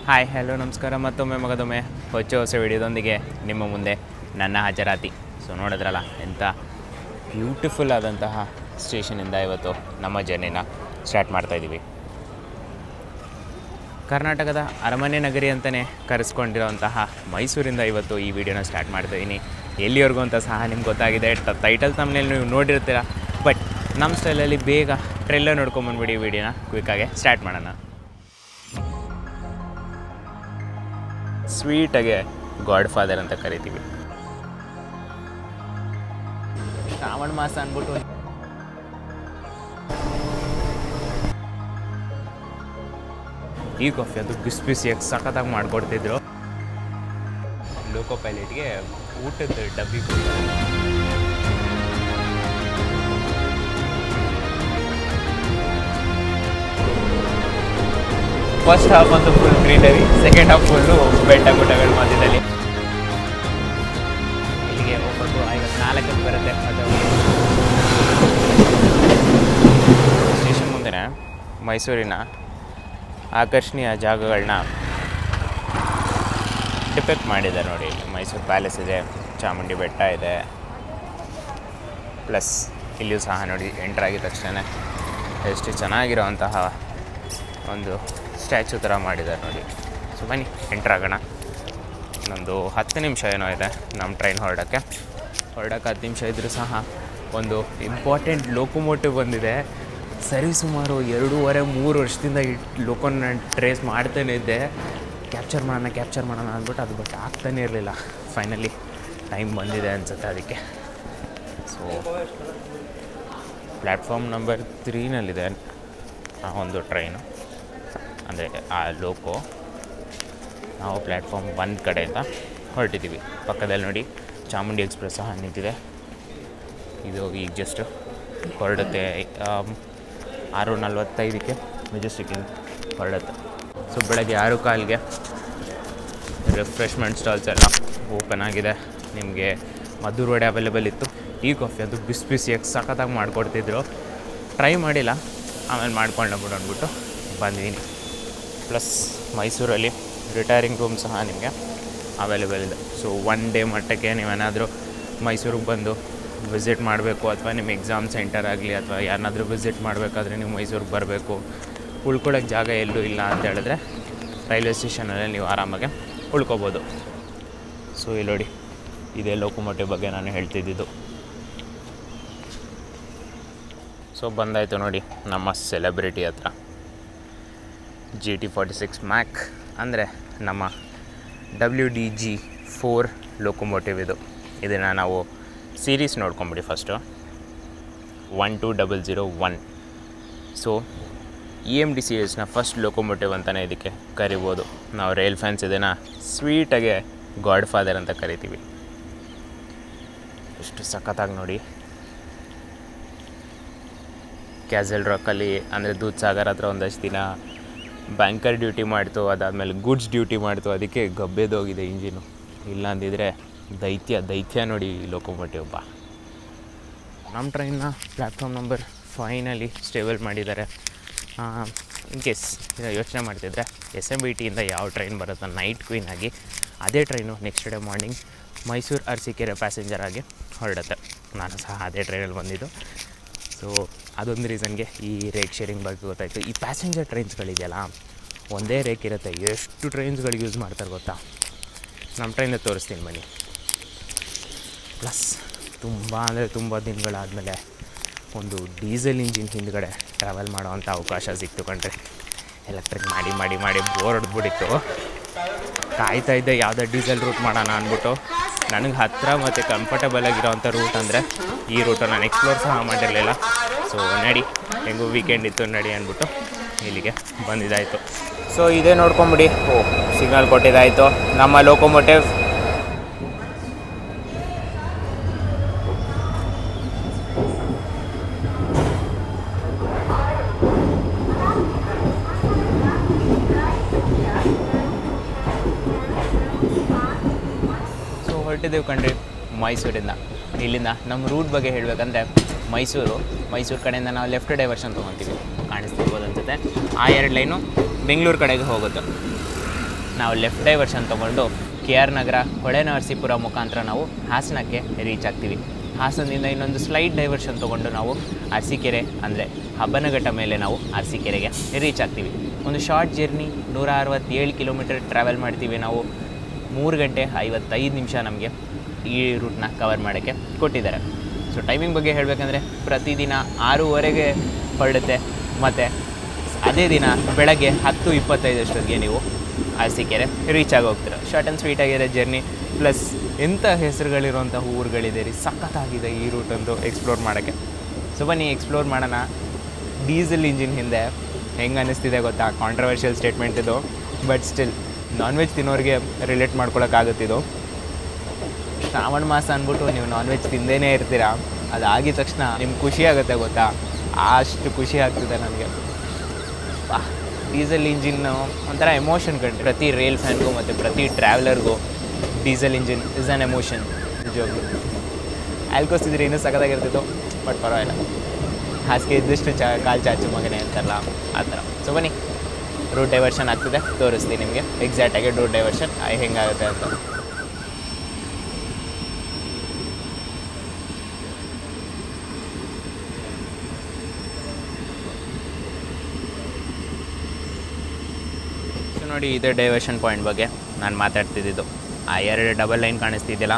Hi hello ನಮಸ್ಕಾರ ಮತ್ತೊಮ್ಮೆ ಮಗದೊಮ್ಮೆ ಹೊಸ ವಿಡಿಯೋದೊಂದಿಗೆ ನಿಮ್ಮ ಮುಂದೆ ನನ್ನ ಹಾಜರಾತಿ. ಸೊ ನೋಡಿದ್ರಲ್ಲ ಎಂಥ ಬ್ಯೂಟಿಫುಲ್ ಆದಂತಹ ಸ್ಟೇಷನಿಂದ ಇವತ್ತು ನಮ್ಮ ಜರ್ನಿನ ಸ್ಟಾರ್ಟ್ ಮಾಡ್ತಾಯಿದ್ದೀವಿ. ಕರ್ನಾಟಕದ ಅರಮನೆ ನಗರಿ ಅಂತಲೇ ಕರೆಸ್ಕೊಂಡಿರೋಂತಹ ಮೈಸೂರಿಂದ ಇವತ್ತು ಈ ವಿಡಿಯೋನ ಸ್ಟಾರ್ಟ್ ಮಾಡ್ತಾಯಿದ್ದೀನಿ. ಎಲ್ಲಿವರೆಗೂ ಅಂತ ಸಹ ನಿಮ್ಗೆ ಗೊತ್ತಾಗಿದೆ, ಟೈಟಲ್ ತಮ್ಮನೇಲಿ ನೀವು ನೋಡಿರ್ತೀರ. ಬಟ್ ನಮ್ಮ ಸ್ಟೈಲಲ್ಲಿ ಬೇಗ ಟ್ರೇಲರ್ ನೋಡ್ಕೊಂಬಂದ್ಬಿಡಿ ವಿಡಿಯೋನ ಕ್ವಿಕ್ಕಾಗೆ ಸ್ಟಾರ್ಟ್ ಮಾಡೋಣ. ಸ್ವೀಟಾಗೆ ಗಾಡ್ ಫಾದರ್ ಅಂತ ಕರಿತೀವಿ. ಶ್ರಾವಣ ಮಾಸ ಅಂದ್ಬಿಟ್ಟು ಈ ಕಾಫಿ ಅದು ಬಿಸಿ ಬಿಸಿಯಾಗಿ ಸಖತ್ತಾಗಿ ಮಾಡಿಕೊಡ್ತಿದ್ರು. ಲೋಕೋ ಪೈಲಟ್ಗೆ ಊಟದ ಡಬ್ಬಿ ಫಸ್ಟ್ ಹಾಫ್ ಅಂತೂ full greenery, second half full ಬೆಟ್ಟ ಗುಡ್ಡಗಳ ಮಧ್ಯದಲ್ಲಿ. ಇಲ್ಲಿಗೆ 9:54 ಬರುತ್ತೆ. ಅದು ಸ್ಟೇಷನ್ ಮುಂದೆ ಮೈಸೂರಿನ ಆಕರ್ಷಣೀಯ ಜಾಗಗಳನ್ನ ಡಿಪೆಕ್ಟ್ ಮಾಡಿದ್ದಾರೆ ನೋಡಿ. ಇಲ್ಲಿ ಮೈಸೂರು ಪ್ಯಾಲೇಸ್ ಇದೆ, ಚಾಮುಂಡಿ ಬೆಟ್ಟ ಇದೆ, ಪ್ಲಸ್ ಇಲ್ಲಿಯೂ ಸಹ ನೋಡಿ ಎಂಟ್ರಾಗಿದ ತಕ್ಷಣ ಎಷ್ಟು ಚೆನ್ನಾಗಿರೋವಂತಹ ಒಂದು ಸ್ಟ್ಯಾಚು ಥರ ಮಾಡಿದ್ದಾರೆ ನೋಡಿ. ಸೊ ಬನ್ನಿ ಎಂಟ್ರಾಗೋಣ. ಇನ್ನೊಂದು 10 ನಿಮಿಷ ಏನೋ ಇದೆ ನಮ್ಮ ಟ್ರೈನ್ ಹೊರಡೋಕ್ಕೆ 10 ನಿಮಿಷ ಇದ್ದರೂ ಸಹ ಒಂದು ಇಂಪಾರ್ಟೆಂಟ್ ಲೋಕೋಮೋಟಿವ್ ಬಂದಿದೆ. ಸರಿ ಸುಮಾರು 2.5-3 ವರ್ಷದಿಂದ ಈ ಲೋಕೋನ ಟ್ರೇಸ್ ಮಾಡ್ತಾನೆ ಇದ್ದೆ. ಕ್ಯಾಪ್ಚರ್ ಮಾಡೋಣ ಅಂದ್ಬಿಟ್ಟು ಅದು ಬಟ್ ಆಗ್ತಾನೇ ಇರಲಿಲ್ಲ. ಫೈನಲಿ ಟೈಮ್ ಬಂದಿದೆ ಅನಿಸುತ್ತೆ ಅದಕ್ಕೆ. ಸೊ ಪ್ಲ್ಯಾಟ್ಫಾರ್ಮ್ ನಂಬರ್ 3ನಲ್ಲಿದೆ ಆ ಒಂದು ಟ್ರೈನು, ಅಂದರೆ ಆ ಲೋಕೋ. ನಾವು ಪ್ಲ್ಯಾಟ್ಫಾರ್ಮ್ 1 ಕಡೆಯಿಂದ ಹೊರಟಿದ್ದೀವಿ. ಪಕ್ಕದಲ್ಲಿ ನೋಡಿ ಚಾಮುಂಡಿ ಎಕ್ಸ್ಪ್ರೆಸ್ ಸಹ ನಿಂತಿದೆ. ಇದು ಈಗ ಜಸ್ಟ್ ಹೊರಡುತ್ತೆ. 6:45ಕ್ಕೆ ಮೆಜೆಸ್ಟಿಕ್ಕಿಂದ ಹೊರಡುತ್ತೆ. ಸೊ ಬೆಳಗ್ಗೆ 6:15ಗೆ ರಿಫ್ರೆಶ್ಮೆಂಟ್ ಸ್ಟಾಲ್ಸ್ ಎಲ್ಲ ಓಪನ್ ಆಗಿದೆ. ನಿಮಗೆ ಮದ್ದೂರು ವಡೆ ಅವೈಲೇಬಲ್ ಇತ್ತು. ಈ ಕಾಫಿ ಅದು ಬಿಸಿ ಬಿಸಿಯಾಗಿ ಸಖತ್ತಾಗಿ ಮಾಡಿಕೊಡ್ತಿದ್ರು. ಟ್ರೈ ಮಾಡಿಲ್ಲ, ಆಮೇಲೆ ಮಾಡ್ಕೊಂಡು ಅಂದ್ಬಿಟ್ಟು ಬಂದಿದ್ದೀನಿ. ಪ್ಲಸ್ ಮೈಸೂರಲ್ಲಿ ರಿಟೈರಿಂಗ್ ರೂಮ್ ಸಹ ನಿಮಗೆ ಅವೈಲೇಬಲ್ ಇದೆ. ಸೊ 1 ಡೇ ಮಟ್ಟಕ್ಕೆ ನೀವೇನಾದರೂ ಮೈಸೂರಿಗೆ ಬಂದು ವಿಸಿಟ್ ಮಾಡಬೇಕು, ಅಥವಾ ನಿಮ್ಮ ಎಕ್ಸಾಮ್ ಸೆಂಟರ್ ಆಗಲಿ ಅಥವಾ ಯಾರನ್ನಾದರೂ ವಿಸಿಟ್ ಮಾಡಬೇಕಾದ್ರೆ ನೀವು ಮೈಸೂರಿಗೆ ಬರಬೇಕು, ಉಳ್ಕೊಳ್ಳೋಕ್ಕೆ ಜಾಗ ಎಲ್ಲೂ ಇಲ್ಲ ಅಂತ ಹೇಳಿದ್ರೆ ರೈಲ್ವೆ ಸ್ಟೇಷನಲ್ಲಿ ನೀವು ಆರಾಮಾಗೆ ಉಳ್ಕೊಬೋದು. ಸೊ ಇಲ್ಲಿ ನೋಡಿ, ಇದೇ ಲೋಕೋಮೋಟಿವ್ ಬಗ್ಗೆ ನಾನು ಹೇಳ್ತಿದ್ದಿದ್ದು. ಸೊ ಬಂದಾಯಿತು ನೋಡಿ ನಮ್ಮ ಸೆಲೆಬ್ರಿಟಿ ಹತ್ರ. GT46 ಮ್ಯಾಕ್ ಅಂದರೆ ನಮ್ಮ WDG4 ಲೋಕೋಮೋಟಿವ್ ಇದು. ಇದನ್ನು ನಾವು ಸೀರೀಸ್ ನೋಡ್ಕೊಂಬಿಡಿ ಫಸ್ಟು, 12001. ಸೊ EMD ಸೀರೀಸ್ನ ಫಸ್ಟ್ ಲೋಕೋಮೋಟಿವ್ ಅಂತಲೇ ಇದಕ್ಕೆ ಕರಿಬೋದು. ನಾವು ರೈಲ್ ಫ್ಯಾನ್ಸ್ ಇದನ್ನು ಸ್ವೀಟಾಗೆ ಗಾಡ್ ಫಾದರ್ ಅಂತ ಕರಿತೀವಿ. ಎಷ್ಟು ಸಖತ್ತಾಗಿ ನೋಡಿ. ಕ್ಯಾಸಲ್ ರಾಕಲ್ಲಿ ಅಂದರೆ ದೂದ್ ಸಾಗರ್ ಹತ್ರ ಒಂದಷ್ಟು ದಿನ ಬ್ಯಾಂಕರ್ ಡ್ಯೂಟಿ ಮಾಡ್ತು, ಅದಾದಮೇಲೆ ಗುಡ್ಸ್ ಡ್ಯೂಟಿ ಮಾಡ್ತು, ಅದಕ್ಕೆ ಗಬ್ಬೆದೋಗಿದೆ ಇಂಜಿನು. ಇಲ್ಲ ಅಂದಿದ್ರೆ ದೈತ್ಯ ನೋಡಿ ಈ ಲೋಕೋಮೋಟಿವ್. ನಮ್ಮ ಟ್ರೈನ್ನ ಪ್ಲ್ಯಾಟ್ಫಾರ್ಮ್ ನಂಬರ್ 5ನಲ್ಲಿ ಸ್ಟೇಬಲ್ ಮಾಡಿದ್ದಾರೆ. ಇನ್ ಕೇಸ್ ಯೋಚನೆ ಮಾಡ್ತಿದ್ರೆ SMBTಯಿಂದ ಯಾವ ಟ್ರೈನ್ ಬರುತ್ತೋ ನೈಟ್ ಕ್ವೀನ್ ಆಗಿ, ಅದೇ train next day morning Mysuru Arsikere passenger ಆಗಿ ಹೊರಡುತ್ತೆ. ನಾನು ಸಹ ಅದೇ ಟ್ರೈನಲ್ಲಿ ಬಂದಿದ್ದು. ಸೊ ಅದೊಂದು ರೀಸನ್ಗೆ ಈ ರೇಕ್ ಶೇರಿಂಗ್ ಬಗ್ಗೆ ಗೊತ್ತಾಯಿತು. ಈ ಪ್ಯಾಸೆಂಜರ್ ಟ್ರೈನ್ಸ್ಗಳಿದೆಯಲ್ಲ, ಒಂದೇ ರೇಕ್ ಇರುತ್ತೆ, ಎಷ್ಟು ಟ್ರೈನ್ಸ್ಗಳಿಗೆ ಯೂಸ್ ಮಾಡ್ತಾರೆ ಗೊತ್ತಾ. ನಮ್ಮ ಟ್ರೈನಲ್ಲಿ ತೋರಿಸ್ತೀನಿ ಬನ್ನಿ. ಪ್ಲಸ್ ತುಂಬ ದಿನಗಳಾದಮೇಲೆ ಒಂದು ಡೀಸೆಲ್ ಇಂಜಿನ್ ಹಿಂದ್ಗಡೆ ಟ್ರಾವೆಲ್ ಮಾಡೋವಂಥ ಅವಕಾಶ ಸಿಕ್ತು ಕಂಡ್ರೆ. ಎಲೆಕ್ಟ್ರಿಕ್ ಮಾಡಿ ಬೋರ್ ಹೊಡೆದ್ಬಿಟ್ಟಿತ್ತು. ಕಾಯ್ತಾ ಇದ್ದೆ ಯಾವುದೋ ಡೀಸೆಲ್ ರೂಟ್ ಮಾಡೋಣ ಅಂದ್ಬಿಟ್ಟು. ನನಗೆ ಹತ್ತಿರ ಮತ್ತು ಕಂಫರ್ಟಬಲ್ ಆಗಿರೋವಂಥ ರೂಟ್ ಅಂದರೆ ಈ ರೂಟು ನಾನು ಎಕ್ಸ್ಪ್ಲೋರ್ ಸಹ ಮಾಡಿರಲಿಲ್ಲ. ಸೊ ನಡಿ, ಹೆಂಗೂ ವೀಕೆಂಡ್ ಇತ್ತು ನಡಿ ಅಂದ್ಬಿಟ್ಟು ಇಲ್ಲಿಗೆ ಬಂದಿದ್ದಾಯಿತು. ಸೊ ಇದೇ ನೋಡ್ಕೊಂಬಿಡಿ. ಸಿಗ್ನಲ್ ಕೊಟ್ಟಿದ್ದಾಯಿತು ನಮ್ಮ ಲೋಕೋಮೋಟಿವ್. ಸೊ ಹೊರಟಿದ್ದೇವೆ ಕಣ್ರಿ ಮೈಸೂರಿಂದ. ಇಲ್ಲಿಂದ ನಮ್ಮ ರೂಟ್ ಬಗ್ಗೆ ಹೇಳಬೇಕಂದ್ರೆ ಮೈಸೂರು ಕಡೆಯಿಂದ ನಾವು ಲೆಫ್ಟ್ ಡೈವರ್ಷನ್ ತೊಗೊತೀವಿ, ಕಾಣಿಸ್ತಿರ್ಬೋದು ಅನ್ಸುತ್ತೆ. ಆ 2 ಲೈನು ಬೆಂಗಳೂರು ಕಡೆಗೆ ಹೋಗುತ್ತೆ. ನಾವು ಲೆಫ್ಟ್ ಡೈವರ್ಷನ್ ತೊಗೊಂಡು ಕೆ ಆರ್ ನಗರ, ಹೊಳೆನರಸೀಪುರ ಮುಖಾಂತರ ನಾವು ಹಾಸನಕ್ಕೆ ರೀಚ್ ಆಗ್ತೀವಿ. ಹಾಸನದಿಂದ ಇನ್ನೊಂದು ಸ್ಲೈಟ್ ಡೈವರ್ಷನ್ ತೊಗೊಂಡು ನಾವು ಅರಸೀಕೆರೆ ಅಂದರೆ ಹಬ್ಬನಘಟ್ಟ ಮೇಲೆ ನಾವು ಅರಸೀಕೆರೆಗೆ ರೀಚ್ ಆಗ್ತೀವಿ. ಒಂದು ಶಾರ್ಟ್ ಜರ್ನಿ 167 ಕಿಲೋಮೀಟರ್ ಟ್ರಾವೆಲ್ ಮಾಡ್ತೀವಿ ನಾವು. 3 ಗಂಟೆ 55 ನಿಮಿಷ ನಮಗೆ ಈ ರೂಟ್ನ ಕವರ್ ಮಾಡೋಕ್ಕೆ ಕೊಟ್ಟಿದ್ದಾರೆ. ಸೊ ಟೈಮಿಂಗ್ ಬಗ್ಗೆ ಹೇಳಬೇಕಂದ್ರೆ ಪ್ರತಿದಿನ 6:15ಗೆ ಹೊರಡುತ್ತೆ ಮತ್ತು ಅದೇ ದಿನ ಬೆಳಗ್ಗೆ 10:25 ನೀವು ಅರಸೀಕೆರೆ ರೀಚ್ ಆಗಿ ಹೋಗ್ತೀರ. ಶಾರ್ಟ್ ಆ್ಯಂಡ್ ಸ್ವೀಟ್ ಆಗಿದೆ ಜರ್ನಿ. ಪ್ಲಸ್ ಎಂಥ ಹೆಸರುಗಳಿರುವಂಥ ಊರುಗಳಿದೆ ರೀ, ಸಖತ್ತಾಗಿದೆ ಈ ರೂಟಂತೂ ಎಕ್ಸ್ಪ್ಲೋರ್ ಮಾಡೋಕ್ಕೆ. ಸೊ ಬನ್ನಿ ಎಕ್ಸ್ಪ್ಲೋರ್ ಮಾಡೋಣ. ಡೀಸೆಲ್ ಇಂಜಿನ್ ಹಿಂದೆ ಹೆಂಗೆ ಅನ್ನಿಸ್ತಿದೆ ಗೊತ್ತಾ? ಕಾಂಟ್ರವರ್ಷಿಯಲ್ ಸ್ಟೇಟ್ಮೆಂಟ್ ಇದು, ಬಟ್ ಸ್ಟಿಲ್ ನಾನ್ ವೆಜ್ ತಿನ್ನೋರಿಗೆ ರಿಲೇಟ್ ಮಾಡ್ಕೊಳಕ್ಕಾಗುತ್ತಿದ್ದು. ಶ್ರಾವಣ ಮಾಸ ಅಂದ್ಬಿಟ್ಟು ನೀವು ನಾನ್ ವೆಜ್ ತಿಂದೇ ಇರ್ತೀರ, ಅದಾಗಿದ ತಕ್ಷಣ ನಿಮ್ಗೆ ಖುಷಿ ಆಗುತ್ತೆ ಗೊತ್ತಾ? ಅಷ್ಟು ಖುಷಿ ಆಗ್ತಿದೆ ನನಗೆ. ಡೀಸೆಲ್ ಇಂಜಿನ್ನು ಒಂಥರ ಎಮೋಷನ್ ಕಂಡು ಪ್ರತಿ ರೈಲ್ ಫ್ಯಾನ್ಗೂ ಮತ್ತು ಪ್ರತಿ ಟ್ರಾವೆಲರ್ಗೂ diesel engine is an emotion. ನಿಜವಾಗ್ಲೂ ಆಲ್ಕೋಸಿದ್ರೆ ಇನ್ನೂ ಸಖತ್ತಾಗಿರ್ತಿತ್ತು, ಬಟ್ ಪರವಾಗಿಲ್ಲ. ಹಾಸಿಗೆ ಇದ್ದಷ್ಟು ಕಾಲು ಚಾಚು ಮಗನೇ ಅಂತಾರಲ್ಲ ಆ ಥರ. ಸೊ ಬನ್ನಿ ರೂಟ್ ಡೈವರ್ಷನ್ ಆಗ್ತಿದೆ, ತೋರಿಸ್ತೀನಿ ನಿಮಗೆ ಎಕ್ಸಾಕ್ಟಾಗಿ ರೂಟ್ ಡೈವರ್ಷನ್ ಹೆಂಗಾಗುತ್ತೆ ಅಂತ. ನೋಡಿ, ಇದೇ ಡೈವರ್ಷನ್ ಪಾಯಿಂಟ್ ಬಗ್ಗೆ ನಾನು ಮಾತಾಡ್ತಿದ್ದು. ಆ 2 ಡಬಲ್ ಲೈನ್ ಕಾಣಿಸ್ತಿದ್ದಿಲ್ಲ,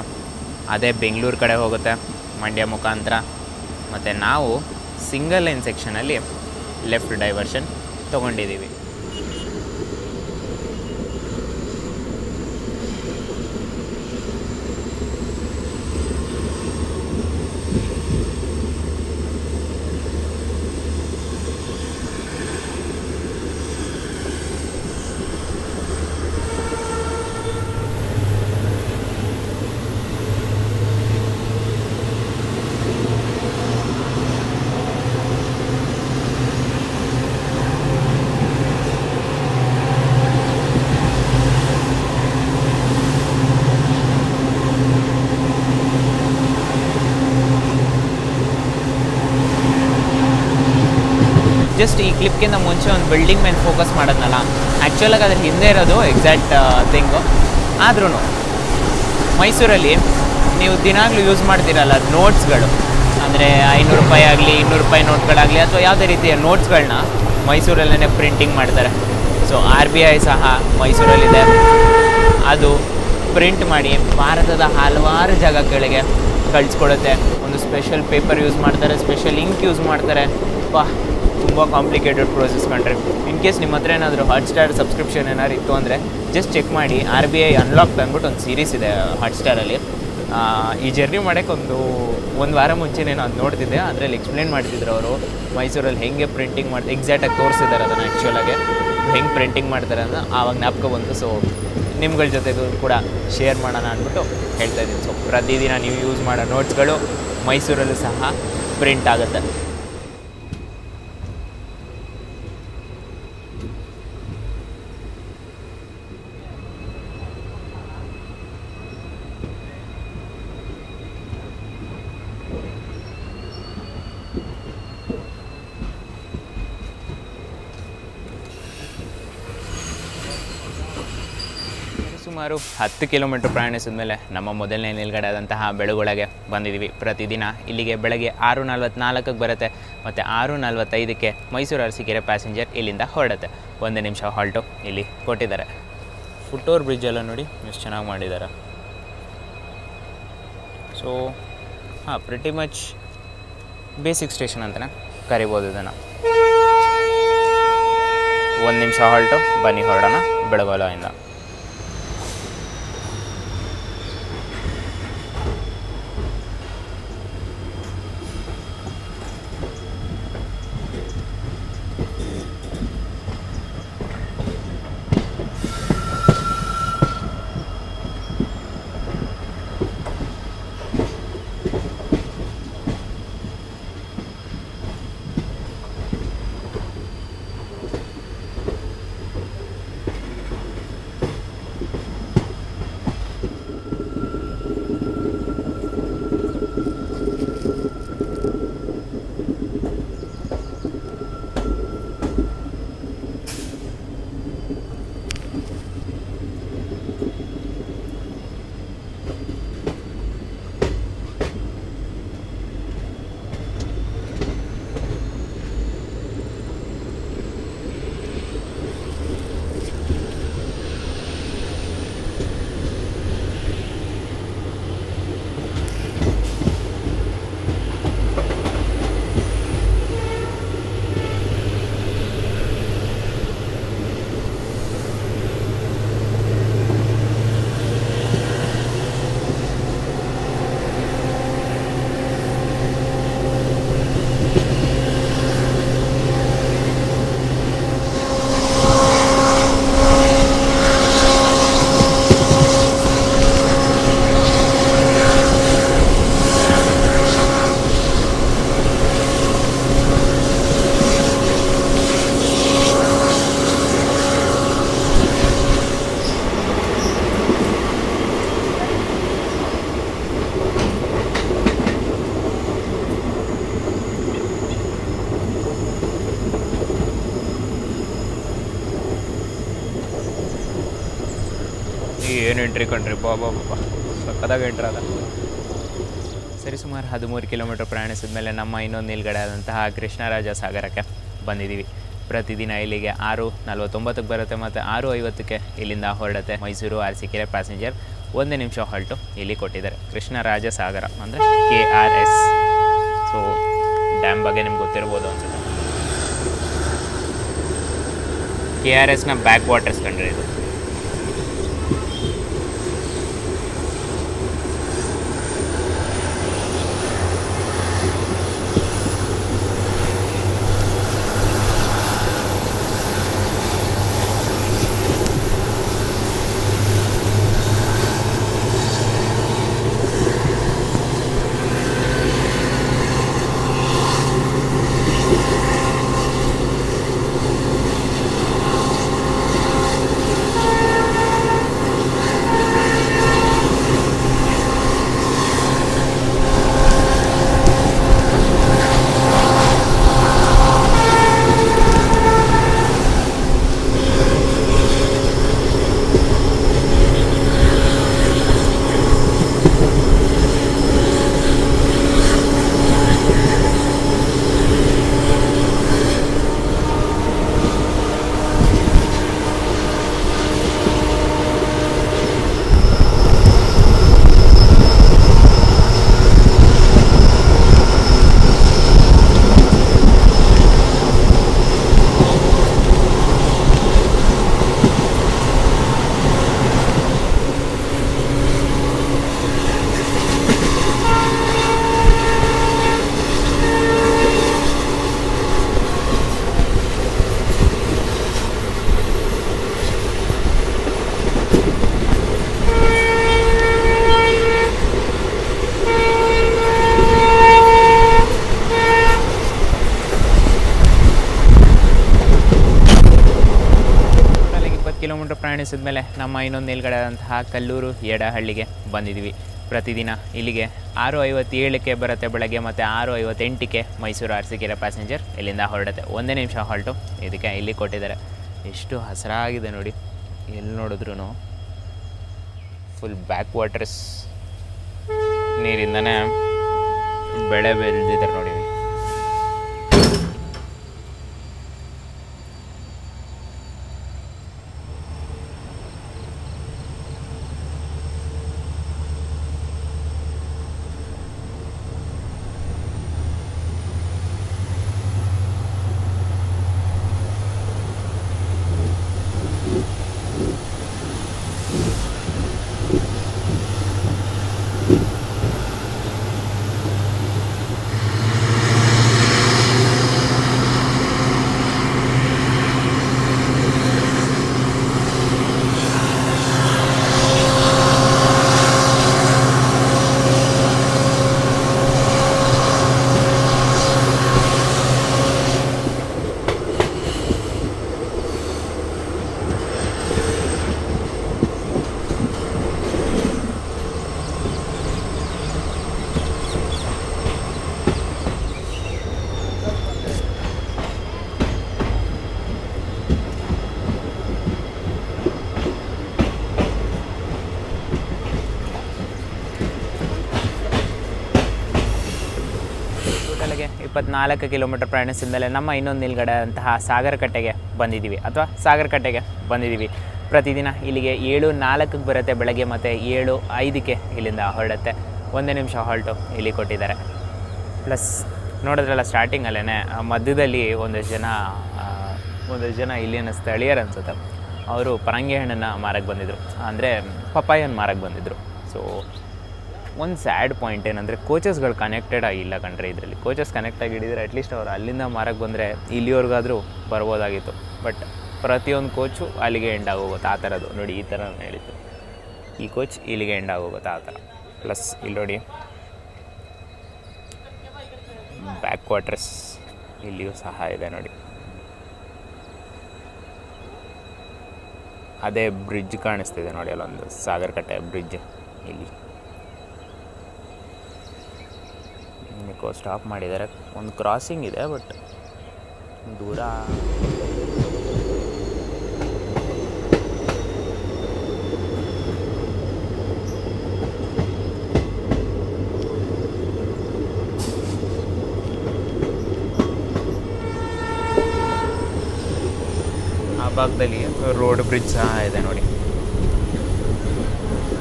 ಅದೇ ಬೆಂಗಳೂರು ಕಡೆ ಹೋಗುತ್ತೆ ಮಂಡ್ಯ ಮುಖಾಂತರ. ಮತ್ತು ನಾವು ಸಿಂಗಲ್ ಲೈನ್ ಸೆಕ್ಷನಲ್ಲಿ ಲೆಫ್ಟ್ ಡೈವರ್ಷನ್ ತೊಗೊಂಡಿದ್ದೀವಿ. ಜಸ್ಟ್ ಈ ಕ್ಲಿಪ್ಗಿಂತ ಮುಂಚೆ ಒಂದು ಬಿಲ್ಡಿಂಗ್ ಮೇಲೆ ಫೋಕಸ್ ಮಾಡೋದ್ನಲ್ಲ, ಆ್ಯಕ್ಚುಲಾಗಿ ಅದ್ರ ಹಿಂದೆ ಇರೋದು ಎಕ್ಸಾಕ್ಟ್ ಥಿಂಗು. ಆದ್ರೂ ಮೈಸೂರಲ್ಲಿ ನೀವು ದಿನಾಗಲೂ ಯೂಸ್ ಮಾಡ್ತೀರಲ್ಲ ನೋಟ್ಸ್ಗಳು, ಅಂದರೆ 500 ರೂಪಾಯಿ ಆಗಲಿ 200 ರೂಪಾಯಿ ನೋಟ್ಗಳಾಗಲಿ ಅಥವಾ ಯಾವುದೇ ರೀತಿಯ ನೋಟ್ಸ್ಗಳನ್ನ ಮೈಸೂರಲ್ಲೇ ಪ್ರಿಂಟಿಂಗ್ ಮಾಡ್ತಾರೆ. ಸೊ RBI ಸಹ ಮೈಸೂರಲ್ಲಿದೆ. ಅದು ಪ್ರಿಂಟ್ ಮಾಡಿ ಭಾರತದ ಹಲವಾರು ಜಾಗಗಳಿಗೆ ಕಳಿಸ್ಕೊಡುತ್ತೆ. ಒಂದು ಸ್ಪೆಷಲ್ ಪೇಪರ್ ಯೂಸ್ ಮಾಡ್ತಾರೆ, ಸ್ಪೆಷಲ್ ಇಂಕ್ ಯೂಸ್ ಮಾಡ್ತಾರೆ. ತುಂಬ ಕಾಂಪ್ಲಿಕೇಟೆಡ್ ಪ್ರೋಸೆಸ್ ಕಂಡ್ರೆ. ಇನ್ ಕೇಸ್ ನಿಮ್ಮ ಹತ್ರ ಏನಾದರೂ ಹಾಟ್ಸ್ಟಾರ್ ಸಬ್ಸ್ಕ್ರಿಪ್ಷನ್ ಏನಾದ್ರು ಇತ್ತು ಅಂದರೆ ಜಸ್ಟ್ ಚೆಕ್ ಮಾಡಿ. RBI ಅನ್ಲಾಕ್ಡ್ ಅಂದ್ಬಿಟ್ಟು ಒಂದು ಸೀರೀಸ್ ಇದೆ ಹಾಟ್ಸ್ಟಾರಲ್ಲಿ. ಈ ಜರ್ನಿ ಮಾಡೋಕ್ಕೆ ಒಂದು ವಾರ ಮುಂಚೆನೇ ನಾನು ನೋಡ್ತಿದ್ದೆ. ಅದರಲ್ಲಿ ಎಕ್ಸ್ಪ್ಲೇನ್ ಮಾಡ್ತಿದ್ರು ಅವರು ಮೈಸೂರಲ್ಲಿ ಹೆಂಗೆ ಪ್ರಿಂಟಿಂಗ್ ಮಾಡ್ತಾರೆ, ಎಕ್ಸಾಕ್ಟಾಗಿ ತೋರಿಸಿದ್ದಾರೆ ಅದನ್ನು ಆ್ಯಕ್ಚುಲಾಗೆ ಹೆಂಗೆ ಪ್ರಿಂಟಿಂಗ್ ಮಾಡ್ತಾರೆ ಅಂತ. ಆವಾಗ ಜ್ಞಾಪಕ ಬಂತು. ಸೊ ನಿಮ್ಗಳ ಜೊತೆಗೂ ಕೂಡ ಶೇರ್ ಮಾಡೋಣ ಅಂದ್ಬಿಟ್ಟು ಹೇಳ್ತಾಯಿದ್ದೀನಿ. ಸೊ ಪ್ರತಿದಿನ ನೀವು ಯೂಸ್ ಮಾಡೋ ನೋಟ್ಸ್ಗಳು ಮೈಸೂರಲ್ಲೂ ಸಹ ಪ್ರಿಂಟ್ ಆಗುತ್ತೆ. ಸುಮಾರು 10 ಕಿಲೋಮೀಟ್ರ್ ಪ್ರಯಾಣಿಸಿದ ಮೇಲೆ ನಮ್ಮ ಮೊದಲನೇ ನಿಲ್ಗಡೆ ಆದಂತಹ ಬೆಳಗೊಳಗೆ ಬಂದಿದ್ದೀವಿ. ಪ್ರತಿದಿನ ಇಲ್ಲಿಗೆ ಬೆಳಗ್ಗೆ 6:44ಕ್ಕೆ ಬರುತ್ತೆ ಮತ್ತು 6:45ಕ್ಕೆ ಮೈಸೂರು ಅರಸೀಕೆರೆ ಪ್ಯಾಸೆಂಜರ್ ಇಲ್ಲಿಂದ ಹೊರಡುತ್ತೆ. 1 ನಿಮಿಷ ಹಾಲ್ಟು ಇಲ್ಲಿ ಕೊಟ್ಟಿದ್ದಾರೆ. ಫುಟ್ ಓವರ್ ಬ್ರಿಡ್ಜೆಲ್ಲ ನೋಡಿ ಎಷ್ಟು ಚೆನ್ನಾಗಿ ಮಾಡಿದ್ದಾರೆ. So pretty much basic station ಅಂತಲೇ ಕರಿಬೋದು ಇದನ್ನು. 1 ನಿಮಿಷ ಹಾಲ್ಟು, ಬನ್ನಿ ಹೊರಡೋಣ ಬೆಳಗೊಳದಿಂದ. ಏನು ಎಂಟ್ರಿ ಕಂಡ್ರಿ ಬಾಬಾ ಸಕ್ಕದಾಗ ಎಂಟ್ರಿ ಅದ. ಸರಿ, ಸುಮಾರು 13 ಕಿಲೋಮೀಟರ್ ಪ್ರಯಾಣಿಸಿದ ಮೇಲೆ ನಮ್ಮ ಇನ್ನೊಂದು ನಿಲ್ಗಡೆ ಆದಂತಹ ಕೃಷ್ಣರಾಜ ಸಾಗರಕ್ಕೆ ಬಂದಿದ್ದೀವಿ. ಪ್ರತಿದಿನ ಇಲ್ಲಿಗೆ 6:49ಕ್ಕೆ ಬರುತ್ತೆ ಮತ್ತು 6:50ಕ್ಕೆ ಇಲ್ಲಿಂದ ಹೊರಡುತ್ತೆ. ಮೈಸೂರು ಅರಸೀಕೆರೆ ಪ್ಯಾಸೆಂಜರ್ 1 ನಿಮಿಷ ಹಾಲ್ಟು ಇಲ್ಲಿ ಕೊಟ್ಟಿದ್ದಾರೆ. ಕೃಷ್ಣರಾಜ ಸಾಗರ ಅಂದರೆ KRS. ಸೊ ಡ್ಯಾಮ್ ಬಗ್ಗೆ ನಿಮ್ಗೆ ಗೊತ್ತಿರ್ಬೋದು ಅನ್ಸುತ್ತೆ. KRSನ ಬ್ಯಾಕ್ ವಾಟರ್ಸ್ ಕಂಡ್ರೆ ಇದು. ಕಿಲೋಮೀಟರ್ ಪ್ರಯಾಣಿಸಿದ ಮೇಲೆ ನಮ್ಮ ಇನ್ನೊಂದು ನಿಲ್ಗಡೆ ಆದಂತಹ ಕಲ್ಲೂರು ಯಡಹಳ್ಳಿಗೆ ಬಂದಿದ್ದೀವಿ. ಪ್ರತಿದಿನ ಇಲ್ಲಿಗೆ 6:57ಕ್ಕೆ ಬರುತ್ತೆ ಬೆಳಗ್ಗೆ ಮತ್ತು 6:58ಕ್ಕೆ ಮೈಸೂರು ಅರಸೀಕೆರೆ ಪ್ಯಾಸೆಂಜರ್ ಇಲ್ಲಿಂದ ಹೊರಡುತ್ತೆ. 1 ನಿಮಿಷ ಹಾಲ್ಟು ಇದಕ್ಕೆ ಇಲ್ಲಿ ಕೊಟ್ಟಿದ್ದಾರೆ. ಎಷ್ಟು ಹಸಿರಾಗಿದೆ ನೋಡಿ, ಎಲ್ಲಿ ನೋಡಿದ್ರೂ ಫುಲ್ ಬ್ಯಾಕ್ ವಾಟರ್ಸ್ ನೀರಿಂದನೇ ಬೆಳೆ ಬೆಳೆದಿದ್ದಾರೆ ನೋಡಿ. ಟೋಟಲ್ಗೆ 24 ಕಿಲೋಮೀಟರ್ ಪ್ರಯಾಣಿಸಿದ ಮೇಲೆ ನಮ್ಮ ಇನ್ನೊಂದು ನಿಲ್ಗಡೆ ಅಂತಹ ಸಾಗರಕಟ್ಟೆಗೆ ಬಂದಿದ್ದೀವಿ ಅಥವಾ ಸಾಗರಕಟ್ಟೆಗೆ ಬಂದಿದ್ದೀವಿ. ಪ್ರತಿದಿನ ಇಲ್ಲಿಗೆ 7:04ಕ್ಕೆ ಬರುತ್ತೆ ಬೆಳಗ್ಗೆ ಮತ್ತು 7:05ಕ್ಕೆ ಇಲ್ಲಿಂದ ಹೊರಡುತ್ತೆ. 1 ನಿಮಿಷ ಹಾಲ್ಟು ಇಲ್ಲಿ ಕೊಟ್ಟಿದ್ದಾರೆ. ಪ್ಲಸ್ ನೋಡಿದ್ರಲ್ಲ ಸ್ಟಾರ್ಟಿಂಗಲ್ಲೇ ಮಧ್ಯದಲ್ಲಿ ಒಂದಷ್ಟು ಜನ ಇಲ್ಲಿನ ಸ್ಥಳೀಯರು ಅನಿಸುತ್ತೆ, ಅವರು ಪರಂಗಿ ಹಣ್ಣನ್ನು ಮಾರಕ್ಕೆ ಬಂದಿದ್ದರು, ಅಂದರೆ ಪಪ್ಪಾಯನ್ನು ಮಾರಕ್ಕೆ ಬಂದಿದ್ದರು. ಸೊ ಒಂದು ಸ್ಯಾಡ್ ಪಾಯಿಂಟ್ ಏನಂದರೆ ಕೋಚಸ್ಗಳು ಕನೆಕ್ಟೆಡ್ ಆಗಿಲ್ಲ ಕಣ್ರಿ. ಇದರಲ್ಲಿ ಕೋಚಸ್ ಕನೆಕ್ಟ್ ಆಗಿದ್ದರೆ ಅಟ್ಲೀಸ್ಟ್ ಅವ್ರು ಅಲ್ಲಿಂದ ಮಾರಕ್ಕೆ ಬಂದರೆ ಇಲ್ಲಿವರೆಗಾದರೂ ಬರ್ಬೋದಾಗಿತ್ತು. ಬಟ್ ಪ್ರತಿಯೊಂದು ಕೋಚು ಅಲ್ಲಿಗೆ ಎಂಡ್ ಆಗೋಗುತ್ತೆ ಆ ಥರದ್ದು ನೋಡಿ. ಈ ಥರ ಹೇಳಿತ್ತು, ಈ ಕೋಚ್ ಇಲ್ಲಿಗೆ ಎಂಡ್ ಆಗೋಗುತ್ತೆ ಆ ಥರ. ಪ್ಲಸ್ ಇಲ್ಲಿ ನೋಡಿ ಬ್ಯಾಕ್ ವಾಟರ್ಸ್ ಇಲ್ಲಿಯೂ ಸಹ ಇದೆ ನೋಡಿ. ಅದೇ ಬ್ರಿಡ್ಜ್ ಕಾಣಿಸ್ತಿದೆ ನೋಡಿ, ಅಲ್ಲೊಂದು ಸಾಗರಕಟ್ಟೆ ಬ್ರಿಡ್ಜ್. ಇಲ್ಲಿ ಸ್ಟಾಪ್ ಮಾಡಿದ್ದಾರೆ, ಒಂದು ಕ್ರಾಸಿಂಗ್ ಇದೆ ಬಟ್ ದೂರ. ಬಲಭಾಗದಲ್ಲಿ ರೋಡ್ ಬ್ರಿಡ್ಜ್ ಸಹ ಇದೆ ನೋಡಿ.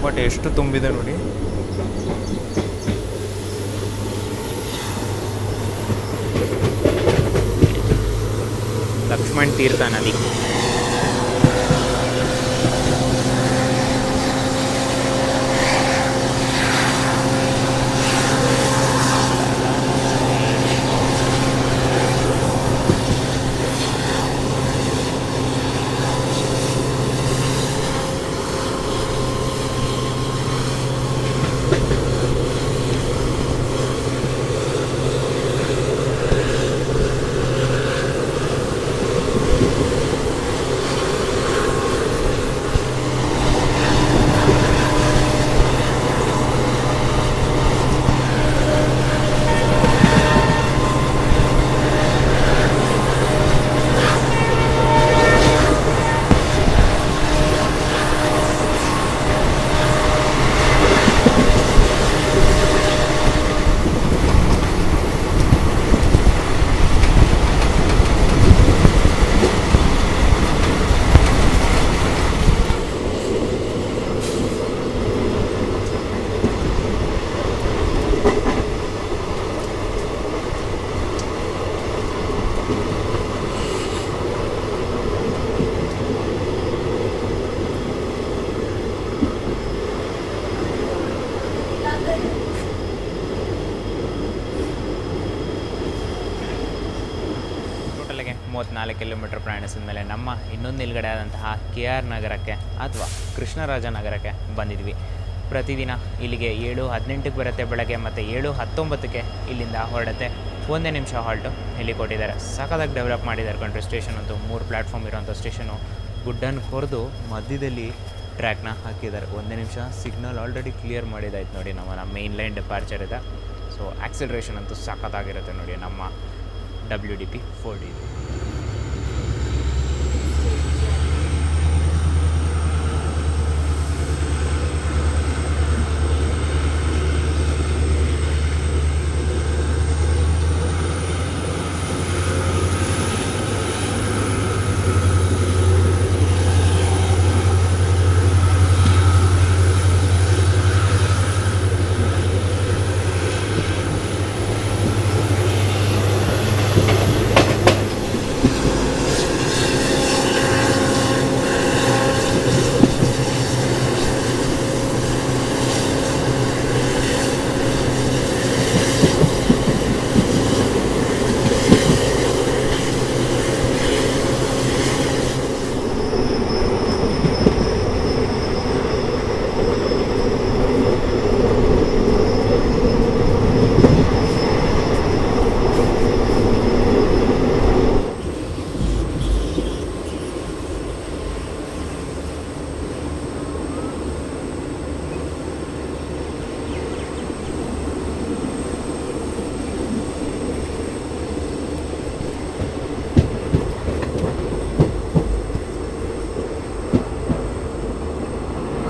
ಬಟ್ ಎಷ್ಟು ತುಂಬಿದೆ ನೋಡಿ. ಲಕ್ಷ್ಮಣ್ ತೀರ್ಥ ನದಿ. ಟೋಟಲ್ಗೆ 34 ಕಿಲೋಮೀಟರ್ ಪ್ರಯಾಣಿಸಿದ ಮೇಲೆ ನಮ್ಮ ಇನ್ನೊಂದು ನಿಲ್ಗಡೆ ಆದಂತಹ KR ನಗರಕ್ಕೆ ಅಥವಾ ಕೃಷ್ಣರಾಜ ನಗರಕ್ಕೆ ಬಂದಿದ್ವಿ. ಪ್ರತಿದಿನ ಇಲ್ಲಿಗೆ 7:18ಕ್ಕೆ ಬರುತ್ತೆ ಬೆಳಗ್ಗೆ, ಮತ್ತು 7:19ಕ್ಕೆ ಇಲ್ಲಿಂದ ಹೊರಡುತ್ತೆ. 1 ನಿಮಿಷ ಹಾಲ್ಟು ಇಲ್ಲಿ ಕೊಟ್ಟಿದ್ದಾರೆ. ಸಖತ್ತಾಗಿ ಡೆವಲಪ್ ಮಾಡಿದ್ದಾರೆ ಕಂಡ್ರಿ ಸ್ಟೇಷನ್ ಅಂತೂ. 3 ಪ್ಲ್ಯಾಟ್ಫಾರ್ಮ್ ಇರೋಂಥ ಸ್ಟೇಷನು. ಗುಡ್ಡನ್ನು ಕೊರೆದು ಮಧ್ಯದಲ್ಲಿ ಟ್ರ್ಯಾಕ್ನ ಹಾಕಿದ್ದಾರೆ. 1 ನಿಮಿಷ ಸಿಗ್ನಲ್ ಆಲ್ರೆಡಿ ಕ್ಲಿಯರ್ ಮಾಡಿದಾಯ್ತು ನೋಡಿ. ನಮ್ಮ ಮೇನ್ ಲೈನ್ ಡಿಪಾರ್ಚರ್ ಇದೆ. ಸೊ ಆಕ್ಸಿಲರೇಷನ್ ಅಂತೂ ಸಖತ್ತಾಗಿರುತ್ತೆ ನೋಡಿ ನಮ್ಮ WDP 4D.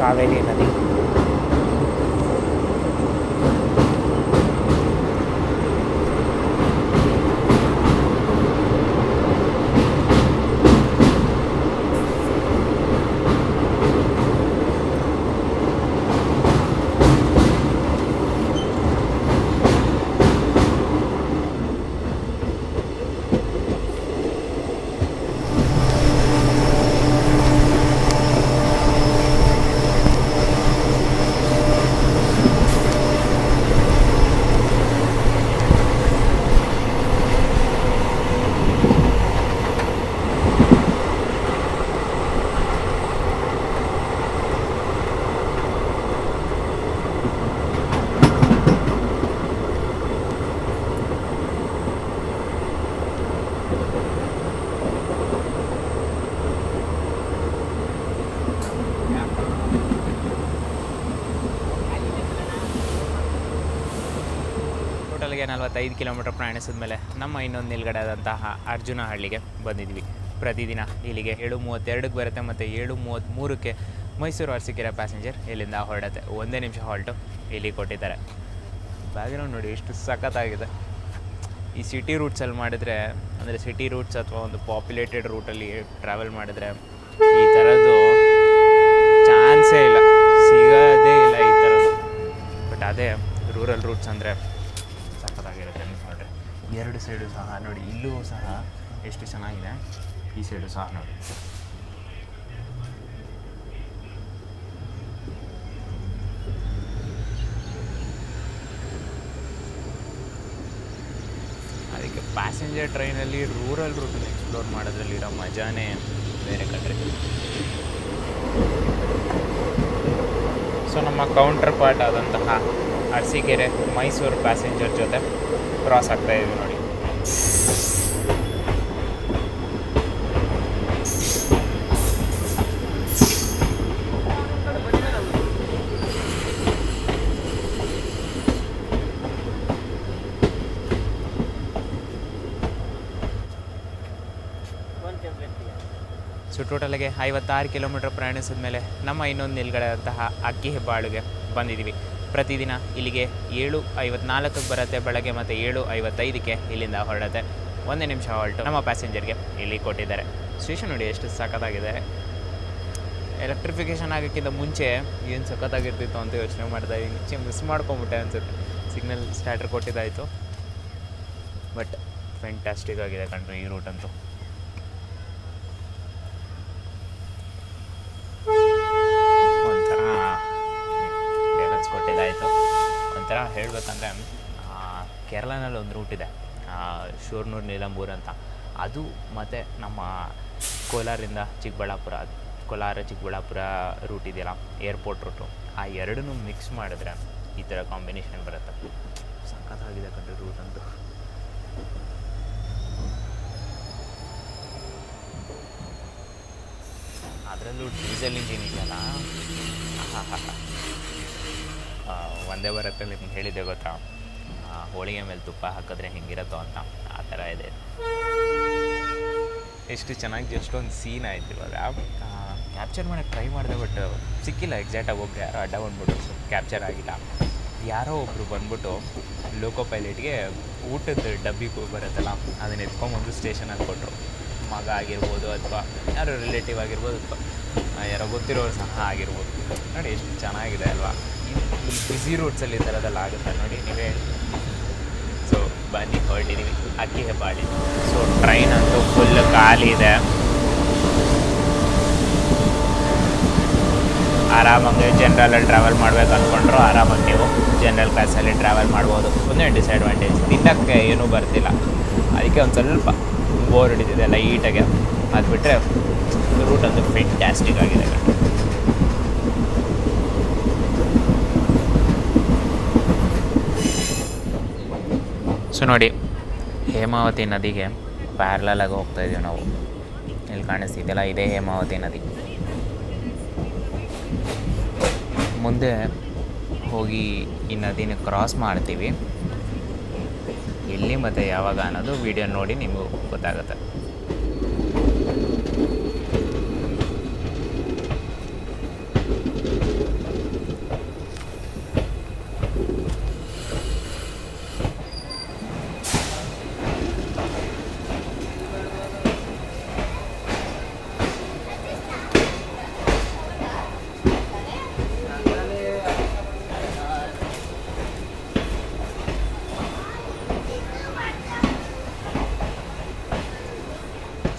ಕಾವೇರಿ ನದಿ. ಟೋಟಲ್ಗೆ 45 ಕಿಲೋಮೀಟರ್ ಪ್ರಯಾಣಿಸಿದ ಮೇಲೆ ನಮ್ಮ ಇನ್ನೊಂದು ನಿಲ್ಗಡೆ ಆದಂತಹ ಅರ್ಜುನಹಳ್ಳಿಗೆ ಬಂದಿದ್ವಿ. ಪ್ರತಿದಿನ ಇಲ್ಲಿಗೆ 7:32ಕ್ಕೆ ಬರುತ್ತೆ ಮತ್ತು 7:33ಕ್ಕೆ ಮೈಸೂರು ಅರಸೀಕೆರೆ ಪ್ಯಾಸೆಂಜರ್ ಇಲ್ಲಿಂದ ಹೊರಡುತ್ತೆ. 1 ನಿಮಿಷ ಹಾಲ್ಟು ಇಲ್ಲಿ ಕೊಟ್ಟಿದ್ದಾರೆ. ಬ್ಯಾಕ್ಗ್ರೌಂಡ್ ನೋಡಿ ಎಷ್ಟು ಸಖತ್ತಾಗಿದೆ. ಈ ಸಿಟಿ ರೂಟ್ಸಲ್ಲಿ ಮಾಡಿದ್ರೆ, ಅಂದರೆ ಸಿಟಿ ರೂಟ್ಸ್ ಅಥವಾ ಒಂದು ಪಾಪ್ಯುಲೇಟೆಡ್ ರೂಟಲ್ಲಿ ಟ್ರಾವೆಲ್ ಮಾಡಿದ್ರೆ ಈ ಥರದ್ದು ಚಾನ್ಸೇ ಇಲ್ಲ, ಸಿಗೋದೇ ಇಲ್ಲ ಈ ಥರದ್ದು. ಬಟ್ ಅದೇ ರೂರಲ್ ರೂಟ್ಸ್ ಅಂದರೆ ಸಖತ್ತಾಗಿರುತ್ತೆ ನೋಡಿರಿ. ಎರಡು ಸೈಡು ಸಹ ನೋಡಿ, ಇಲ್ಲೂ ಸಹ ಎಷ್ಟು ಚೆನ್ನಾಗಿದೆ, ಈ ಸೈಡು ಸಹ ನೋಡಿ. ಅದಕ್ಕೆ ಪ್ಯಾಸೆಂಜರ್ ಟ್ರೈನಲ್ಲಿ ರೂರಲ್ ರೂಟನ್ನು ಎಕ್ಸ್ಪ್ಲೋರ್ ಮಾಡೋದ್ರಲ್ಲಿರೋ ಮಜಾನೇ ಬೇರೆ ಕಡೆ. ಸೊ ನಮ್ಮ ಕೌಂಟರ್ ಪಾರ್ಟ್ ಆದಂತಹ ಅರಸೀಕೆರೆ ಮೈಸೂರು ಪ್ಯಾಸೆಂಜರ್ ಜೊತೆ ಕ್ರಾಸ್ ಆಗ್ತಾಯಿದ್ವಿ ನೋಡಿ. ಸೊ ಟೋಟಲಾಗಿ 56 ಕಿಲೋಮೀಟರ್ ಪ್ರಯಾಣಿಸಿದ ಮೇಲೆ ನಮ್ಮ ಇನ್ನೊಂದು ನಿಲ್ಗಡೆಯಾದಂತಹ ಅಕ್ಕಿಹೆಬ್ಬಾಳಿಗೆ ಬಂದಿದ್ದೀವಿ. ಪ್ರತಿದಿನ ಇಲ್ಲಿಗೆ 7:54 ಬರುತ್ತೆ ಬೆಳಗ್ಗೆ, ಮತ್ತು 7:55 ಇಲ್ಲಿಂದ ಹೊರಡುತ್ತೆ. 1 ನಿಮಿಷ ಹಾಲ್ಟು ನಮ್ಮ ಪ್ಯಾಸೆಂಜರ್ಗೆ ಇಲ್ಲಿ ಕೊಟ್ಟಿದ್ದಾರೆ. ಸ್ಟೇಷನ್ ನೋಡಿ ಎಷ್ಟು ಸಖತ್ತಾಗಿದೆ. ಎಲೆಕ್ಟ್ರಿಫಿಕೇಷನ್ ಆಗೋಕ್ಕಿಂತ ಮುಂಚೆ ಏನು ಸಖತ್ತಾಗಿರ್ತಿತ್ತು ಅಂತ ಯೋಚನೆ ಮಾಡ್ತಾ ಇದ್ದೀನಿ. ಮಿಸ್ ಮಾಡ್ಕೊಂಬಿಟ್ಟೆ ಅನಿಸುತ್ತೆ. ಸಿಗ್ನಲ್ ಸ್ಟಾರ್ಟರ್ ಕೊಟ್ಟಿದ್ದಾಯಿತು, ಬಟ್ ಫ್ಯಾಂಟಾಸ್ಟಿಕ್ ಆಗಿದೆ ಕಣ್ರಿ ಈ ರೂಟ್ ಅಂತೂ. ಕೊಟ್ಟಿದ್ದಾಯಿತು. ಒಂಥರ ಹೇಳಬೇಕಂದ್ರೆ ಕೇರಳನಲ್ಲಿ ಒಂದು ರೂಟ್ ಇದೆ, ಶೂರ್ನೂರು ನೀಲಂಬೂರು ಅಂತ. ಅದು ಮತ್ತು ನಮ್ಮ ಕೋಲಾರಿಂದ ಚಿಕ್ಕಬಳ್ಳಾಪುರ ರೂಟ್ ಇದೆಯಲ್ಲ, ಏರ್ಪೋರ್ಟ್ ರೂಟು, ಆ ಎರಡನ್ನೂ ಮಿಕ್ಸ್ ಮಾಡಿದ್ರೆ ಈ ಥರ ಕಾಂಬಿನೇಷನ್ ಬರುತ್ತೆ. ಸಖತ್ತಾಗಿದೆ ಕಣ್ರಿ ರೂಟ್ ಅಂತೂ. ಅದರಲ್ಲೂ ಡೀಸೆಲ್ ಇಂಜಿನ್ ಇದೆಯಲ್ಲ, ಒಂದೇ ಬರತ್ತಲ್ಲಿ ನಿಮ್ಗೆ ಹೇಳಿದ್ದೆ ಗೊತ್ತಾ, ಹೋಳಿಗೆ ಮೇಲೆ ತುಪ್ಪ ಹಾಕಿದ್ರೆ ಹೆಂಗಿರುತ್ತೋ ಅಂತ, ಆ ಥರ ಇದೆ. ಎಷ್ಟು ಚೆನ್ನಾಗಿ ಎಷ್ಟೊಂದು ಸೀನ್ ಆಯ್ತು. ಇವಾಗ ಕ್ಯಾಪ್ಚರ್ ಮಾಡೋಕ್ಕೆ ಟ್ರೈ ಮಾಡಿದೆ, ಬಟ್ ಸಿಕ್ಕಿಲ್ಲ ಎಕ್ಸಾಕ್ಟಾಗಿ. ಒಬ್ಬರು ಯಾರೋ ಅಡ್ಡ ಬಂದ್ಬಿಟ್ಟು ಕ್ಯಾಪ್ಚರ್ ಆಗಿಲ್ಲ. ಯಾರೋ ಒಬ್ಬರು ಬಂದ್ಬಿಟ್ಟು ಲೋಕೋ ಪೈಲಟ್ಗೆ ಊಟದ ಡಬ್ಬಿ ಬರುತ್ತಲ್ಲ, ಅದನ್ನ ಎತ್ಕೊಂಬಂದು ಸ್ಟೇಷನಲ್ಲಿ ಕೊಟ್ಟರು. ಮಗ ಆಗಿರ್ಬೋದು, ಅಥವಾ ಯಾರೋ ರಿಲೇಟಿವ್ ಆಗಿರ್ಬೋದು, ಅಥವಾ ಯಾರೋ ಗೊತ್ತಿರೋರು ಸಹ ಆಗಿರ್ಬೋದು. ನೋಡಿ ಎಷ್ಟು ಚೆನ್ನಾಗಿದೆ ಅಲ್ವಾ. ಈ ಬ್ಯುಸಿ ರೂಟ್ಸಲ್ಲಿ ಈ ಥರದೆಲ್ಲ ಆಗುತ್ತೆ ನೋಡಿ, ನೀವೇ ಹೇಳಿ. ಸೊ ಬನ್ನಿ, ಹೊರಟಿದ್ದೀವಿ ಅಕ್ಕಿಹೆಬ್ಬಾಳಿ. ಸೊ ಟ್ರೈನ್ ಅಂತೂ ಫುಲ್ ಖಾಲಿ ಇದೆ. ಆರಾಮಾಗಿ ಜನ್ರಲಲ್ಲಿ ಟ್ರಾವೆಲ್ ಮಾಡಬೇಕು ಅಂದ್ಕೊಂಡ್ರು ಆರಾಮಾಗಿ ನೀವು ಜನರಲ್ ಕ್ಲಾಸಲ್ಲಿ ಟ್ರಾವೆಲ್ ಮಾಡ್ಬೋದು. ಒಂದೇ ಡಿಸ್ಅಡ್ವಾಂಟೇಜ್, ತಿನ್ನೋಕ್ಕೆ ಏನೂ ಬರ್ತಿಲ್ಲ, ಅದಕ್ಕೆ ಒಂದು ಸ್ವಲ್ಪ ಬೋರ್ ಹಿಡಿದಿದೆ ಲೈಟಾಗೆ. ಅದು ಬಿಟ್ಟರೆ ರೂಟ್ ಅಂತೂ ಫ್ಯಾಂಟಾಸ್ಟಿಕ್ ಆಗಿದೆ. ಸೊ ನೋಡಿ, ಹೇಮಾವತಿ ನದಿಗೆ ಪ್ಯಾರಲಾಗಿ ಹೋಗ್ತಾಯಿದ್ದೀವಿ ನಾವು. ಇಲ್ಲಿ ಕಾಣಿಸ್ತಿದೆಯಲ್ಲ, ಇದೇ ಹೇಮಾವತಿ ನದಿ. ಮುಂದೆ ಹೋಗಿ ಈ ನದಿನ ಕ್ರಾಸ್ ಮಾಡ್ತೀವಿ. ಎಲ್ಲಿ ಮತ್ತು ಯಾವಾಗ ಅನ್ನೋದು ವಿಡಿಯೋ ನೋಡಿ ನಿಮಗೂ ಗೊತ್ತಾಗುತ್ತೆ.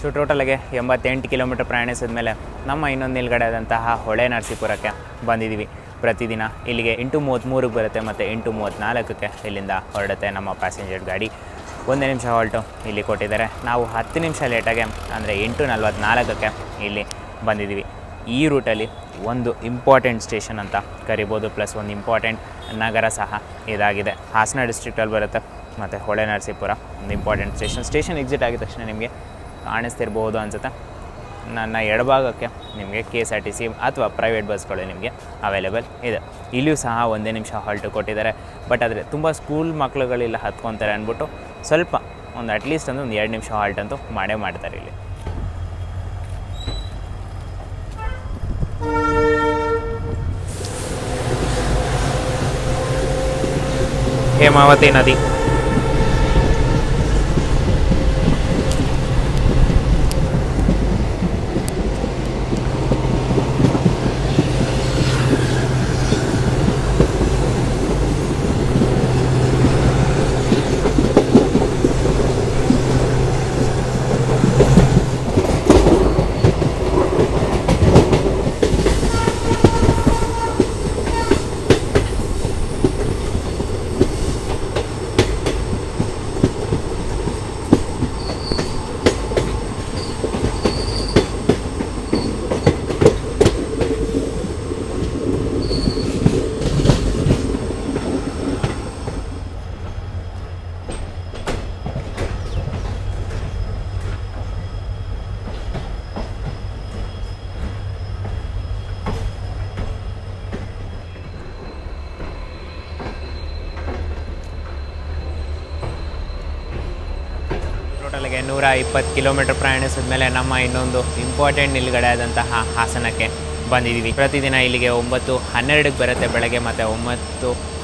ಸೊ ಟೋಟಲಾಗಿ 88 ಕಿಲೋಮೀಟರ್ ಪ್ರಯಾಣಿಸಿದ ಮೇಲೆ ನಮ್ಮ ಇನ್ನೊಂದು ನಿಲ್ಗಡೆ ಆದಂತಹ ಹೊಳೆ ನರಸೀಪುರಕ್ಕೆ ಬಂದಿದ್ದೀವಿ. ಪ್ರತಿದಿನ ಇಲ್ಲಿಗೆ 8:33 ಬರುತ್ತೆ, ಮತ್ತು 8:34 ಇಲ್ಲಿಂದ ಹೊರಡುತ್ತೆ ನಮ್ಮ ಪ್ಯಾಸೆಂಜರ್ ಗಾಡಿ. 1 ನಿಮಿಷ ಹಾಲ್ಟು ಇಲ್ಲಿ ಕೊಟ್ಟಿದ್ದಾರೆ. ನಾವು 10 ನಿಮಿಷ ಲೇಟಾಗೆ, ಅಂದರೆ 8:44 ಇಲ್ಲಿ ಬಂದಿದ್ದೀವಿ. ಈ ರೂಟಲ್ಲಿ ಒಂದು ಇಂಪಾರ್ಟೆಂಟ್ ಸ್ಟೇಷನ್ ಅಂತ ಕರಿಬೋದು, ಪ್ಲಸ್ ಒಂದು ಇಂಪಾರ್ಟೆಂಟ್ ನಗರ ಸಹ ಇದಾಗಿದೆ. ಹಾಸನ ಡಿಸ್ಟ್ರಿಕ್ಟಲ್ಲಿ ಬರುತ್ತೆ, ಮತ್ತು ಹೊಳೆ ನರಸೀಪುರ ಒಂದು ಇಂಪಾರ್ಟೆಂಟ್ ಸ್ಟೇಷನ್ ಎಕ್ಸಿಟ್ ಆಗಿದ ತಕ್ಷಣ ನಿಮಗೆ ಕಾಣಿಸ್ತಿರ್ಬೋದು ಅನಿಸುತ್ತೆ. ನನ್ನ ಎಡಭಾಗಕ್ಕೆ ನಿಮಗೆ KSRTC ಅಥವಾ ಪ್ರೈವೇಟ್ ಬಸ್ಗಳು ನಿಮಗೆ ಅವೈಲೇಬಲ್ ಇದೆ. ಇಲ್ಲಿಯೂ ಸಹ 1 ನಿಮಿಷ ಹಾಲ್ಟು ಕೊಟ್ಟಿದ್ದಾರೆ. ಬಟ್ ಆದರೆ ತುಂಬ ಸ್ಕೂಲ್ ಮಕ್ಕಳುಗಳಿಲ್ಲ ಹತ್ಕೊತಾರೆ ಅಂದ್ಬಿಟ್ಟು ಸ್ವಲ್ಪ ಒಂದು ಅಟ್ಲೀಸ್ಟ್ ಒಂದು 2 ನಿಮಿಷ ಹಾಲ್ಟ್ ಅಂತೂ ಮಾಡೇ ಮಾಡ್ತಾರೆ ಇಲ್ಲಿ. ಹೇಮಾವತಿ ನದಿ ಹಾಗೆ 120 ಕಿಲೋಮೀಟರ್ ಪ್ರಯಾಣಿಸಿದ ಮೇಲೆ ನಮ್ಮ ಇನ್ನೊಂದು ಇಂಪಾರ್ಟೆಂಟ್ ನಿಲುಗಡೆ ಆದಂತಹ ಹಾಸನಕ್ಕೆ ಬಂದಿದ್ದೀವಿ. ಪ್ರತಿದಿನ ಇಲ್ಲಿಗೆ 9:12ಕ್ಕೆ ಬರುತ್ತೆ ಬೆಳಗ್ಗೆ, ಮತ್ತು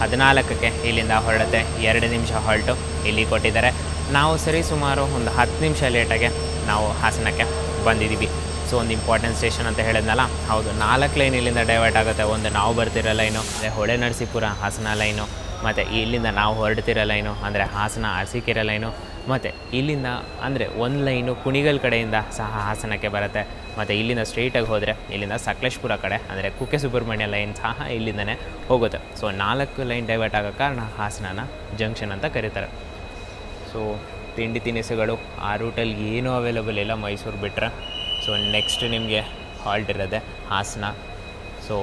9:14ಕ್ಕೆ ಇಲ್ಲಿಂದ ಹೊರಡುತ್ತೆ. 2 ನಿಮಿಷ ಹಾಲ್ಟು ಇಲ್ಲಿ ಕೊಟ್ಟಿದ್ದಾರೆ. ನಾವು ಸರಿ ಸುಮಾರು ಒಂದು 10 ನಿಮಿಷ ಲೇಟಾಗೆ ನಾವು ಹಾಸನಕ್ಕೆ ಬಂದಿದ್ದೀವಿ. ಸೊ ಒಂದು ಇಂಪಾರ್ಟೆಂಟ್ ಸ್ಟೇಷನ್ ಅಂತ ಹೇಳಿದ್ನಲ್ಲ, ಹೌದು, 4 ಲೈನ್ ಇಲ್ಲಿಂದ ಡೈವರ್ಟ್ ಆಗುತ್ತೆ. ಒಂದು ನಾವು ಬರ್ತಿರೋ ಲೈನು ಅಂದರೆ ಹೊಳೆನರಸೀಪುರ ಹಾಸನ ಲೈನು, ಮತ್ತು ಇಲ್ಲಿಂದ ನಾವು ಹೊರಡ್ತಿರೋ ಲೈನು ಅಂದರೆ ಹಾಸನ ಅರಸೀಕೆರೆ ಲೈನು, ಮತ್ತು ಇಲ್ಲಿಂದ ಅಂದರೆ ಒಂದು ಲೈನು ಕುಣಿಗಲ್ ಕಡೆಯಿಂದ ಸಹ ಹಾಸನಕ್ಕೆ ಬರುತ್ತೆ. ಮತ್ತು ಇಲ್ಲಿಂದ ಸ್ಟ್ರೈಟಾಗಿ ಹೋದರೆ ಇಲ್ಲಿಂದ ಸಕಲೇಶ್ಪುರ ಕಡೆ ಅಂದರೆ ಕುಕ್ಕೆ ಸುಬ್ರಹ್ಮಣ್ಯ ಲೈನ್ ಸಹ ಇಲ್ಲಿಂದನೇ ಹೋಗುತ್ತೆ. ಸೊ 4 ಲೈನ್ ಡೈವರ್ಟ್ ಆಗೋ ಕಾರಣ ಹಾಸನನ ಜಂಕ್ಷನ್ ಅಂತ ಕರೀತಾರೆ. ಸೊ ತಿಂಡಿ ತಿನಿಸುಗಳು ಆ ರೂಟಲ್ಲಿ ಏನೂ ಅವೈಲೇಬಲ್ ಇಲ್ಲ ಮೈಸೂರು ಬಿಟ್ಟರೆ. ಸೊ ನೆಕ್ಸ್ಟ್ ನಿಮಗೆ ಹಾಲ್ಟ್ ಇರೋದೆ ಹಾಸನ. ಸೊ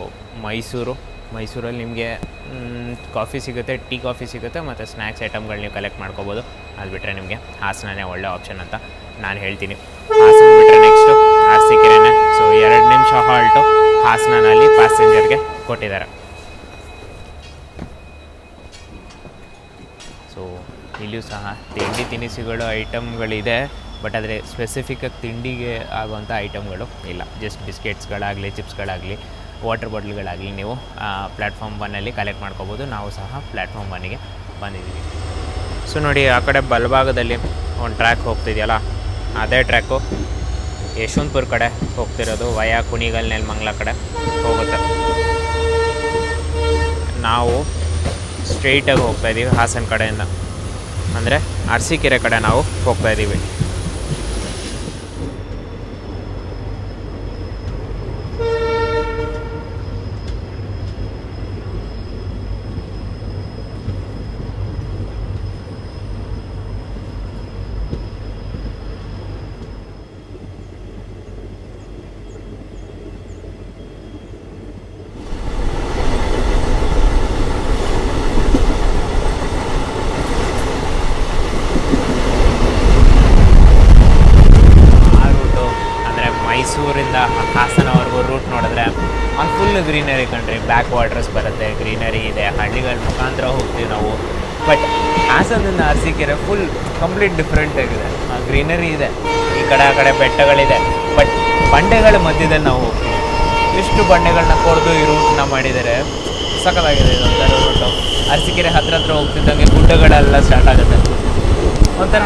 ಮೈಸೂರಲ್ಲಿ ನಿಮಗೆ ಕಾಫಿ ಸಿಗುತ್ತೆ, ಟೀ ಕಾಫಿ ಸಿಗುತ್ತೆ, ಮತ್ತು ಸ್ನ್ಯಾಕ್ಸ್ ಐಟಮ್ಗಳು ನೀವು ಕಲೆಕ್ಟ್ ಮಾಡ್ಕೋಬೋದು. ಅದು ಬಿಟ್ಟರೆ ನಿಮಗೆ ಹಾಸನನೇ ಒಳ್ಳೆ ಆಪ್ಷನ್ ಅಂತ ನಾನು ಹೇಳ್ತೀನಿ. ಹಾಸನ ಬಿಟ್ಟರೆ ನೆಕ್ಸ್ಟು ಅರಸೀಕೆರೆನೇ. ಸೊ 2 ನಿಮಿಷ ಹಾಲ್ಟು ಹಾಸನಲ್ಲಿ ಪ್ಯಾಸೆಂಜರ್ಗೆ ಕೊಟ್ಟಿದ್ದಾರೆ. ಸೊ ಇಲ್ಲಿಯೂ ಸಹ ತಿಂಡಿ ತಿನಿಸುಗಳು ಐಟಮ್ಗಳಿದೆ, ಬಟ್ ಆದರೆ ಸ್ಪೆಸಿಫಿಕ್ಕಾಗಿ ತಿಂಡಿಗೆ ಆಗುವಂಥ ಐಟಮ್ಗಳು ಇಲ್ಲ. ಜಸ್ಟ್ ಬಿಸ್ಕೆಟ್ಸ್ಗಳಾಗಲಿ, ಚಿಪ್ಸ್ಗಳಾಗಲಿ, ವಾಟರ್ ಬಾಟ್ಲ್ಗಳಾಗಲಿ ನೀವು ಪ್ಲ್ಯಾಟ್ಫಾರ್ಮ್ 1ಅಲ್ಲಿ ಕಲೆಕ್ಟ್ ಮಾಡ್ಕೋಬೋದು. ನಾವು ಸಹ ಪ್ಲ್ಯಾಟ್ಫಾರ್ಮ್ 1ಗೆ ಬಂದಿದ್ದೀವಿ. ಸೊ ನೋಡಿ, ಆ ಕಡೆ ಬಲಭಾಗದಲ್ಲಿ ಒಂದು ಟ್ರ್ಯಾಕ್ ಹೋಗ್ತಿದೆಯಲ್ಲ, ಅದೇ ಟ್ರ್ಯಾಕು ಯಶವಂತಪುರ ಕಡೆ ಹೋಗ್ತಿರೋದು. ವಯಾ ಕುಣಿಗಲ್ ನೆಲಮಂಗಲ ಕಡೆ ಹೋಗುತ್ತೆ. ನಾವು ಸ್ಟ್ರೈಟಾಗಿ ಹೋಗ್ತಾಯಿದ್ದೀವಿ ಹಾಸನ ಕಡೆಯಿಂದ, ಅಂದರೆ ಅರಸೀಕೆರೆ ಕಡೆ ನಾವು ಹೋಗ್ತಾಯಿದ್ದೀವಿ. ಮೈಸೂರಿಂದ ಹಾಸನವರೆಗೂ ರೂಟ್ ನೋಡಿದ್ರೆ ಅಲ್ಲಿ ಫುಲ್ ಗ್ರೀನರಿ ಕಂಡ್ರಿ, ಬ್ಯಾಕ್ ವಾಟರ್ಸ್ ಬರುತ್ತೆ, ಗ್ರೀನರಿ ಇದೆ, ಹಳ್ಳಿಗಳ ಮುಖಾಂತರ ಹೋಗ್ತೀವಿ ನಾವು. ಬಟ್ ಹಾಸನದಿಂದ ಅರಸೀಕೆರೆ ಫುಲ್ ಕಂಪ್ಲೀಟ್ ಡಿಫ್ರೆಂಟ್ ಆಗಿದೆ. ಗ್ರೀನರಿ ಇದೆ, ಈ ಕಡೆ ಆ ಕಡೆ ಬೆಟ್ಟಗಳಿದೆ, ಬಟ್ ಬಂಡೆಗಳ ಮಧ್ಯದಲ್ಲಿ ನಾವು ಹೋಗ್ತೀವಿ. ಎಷ್ಟು ಬಂಡೆಗಳನ್ನ ಕೊರೆದು ಈ ರೂಟ್ನ ಮಾಡಿದ್ದಾರೆ, ಸಖತ್ತಾಗಿದೆ ಇದೊಂಥರ ರೂಟು. ಅರಸೀಕೆರೆ ಹತ್ರ ಹೋಗ್ತಿದ್ದಂಗೆ ಗುಡ್ಡಗಳೆಲ್ಲ ಸ್ಟಾರ್ಟ್ ಆಗುತ್ತೆ. ಒಂಥರ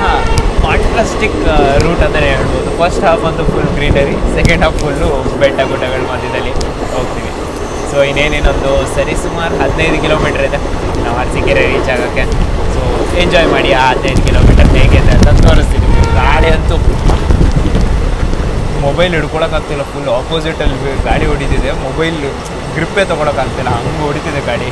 ಕಾಂಟ್ರಾಸ್ಟಿಕ್ ರೂಟ್ ಅಂತಲೇ ಹೇಳ್ಬೋದು. ಫಸ್ಟ್ ಹಾಫ್ ಅಂತೂ full greenery, second half full ಬೆಟ್ಟ ಗುಡ್ಡಗಳ ಮಧ್ಯದಲ್ಲಿ ಹೋಗ್ತೀವಿ. ಸೊ ಇನ್ನೇನೇನೊಂದು ಸರಿ ಸುಮಾರು 15 ಕಿಲೋಮೀಟ್ರ್ ಇದೆ ನಾವು ಅರಸೀಕೆರೆ ರೀಚ್ ಆಗೋಕ್ಕೆ. ಸೊ ಎಂಜಾಯ್ ಮಾಡಿ ಆ 15 ಕಿಲೋಮೀಟರ್ ಹೇಗಿದೆ ಅಂತ ತೋರಿಸ್ತೀನಿ. ಗಾಡಿ ಅಂತೂ ಮೊಬೈಲ್ ಹಿಡ್ಕೊಳಕ್ಕಾಗ್ತಿಲ್ಲ, ಫುಲ್ ಆಪೋಸಿಟಲ್ಲಿ ಗಾಡಿ ಹೊಡಿತಿದೆ, ಮೊಬೈಲ್ ಗ್ರಿಪ್ಪೇ ತೊಗೊಳಕ್ಕಾಗ್ತಿಲ್ಲ, ಹಂಗೆ ಹೊಡಿತಿದೆ ಗಾಡಿ.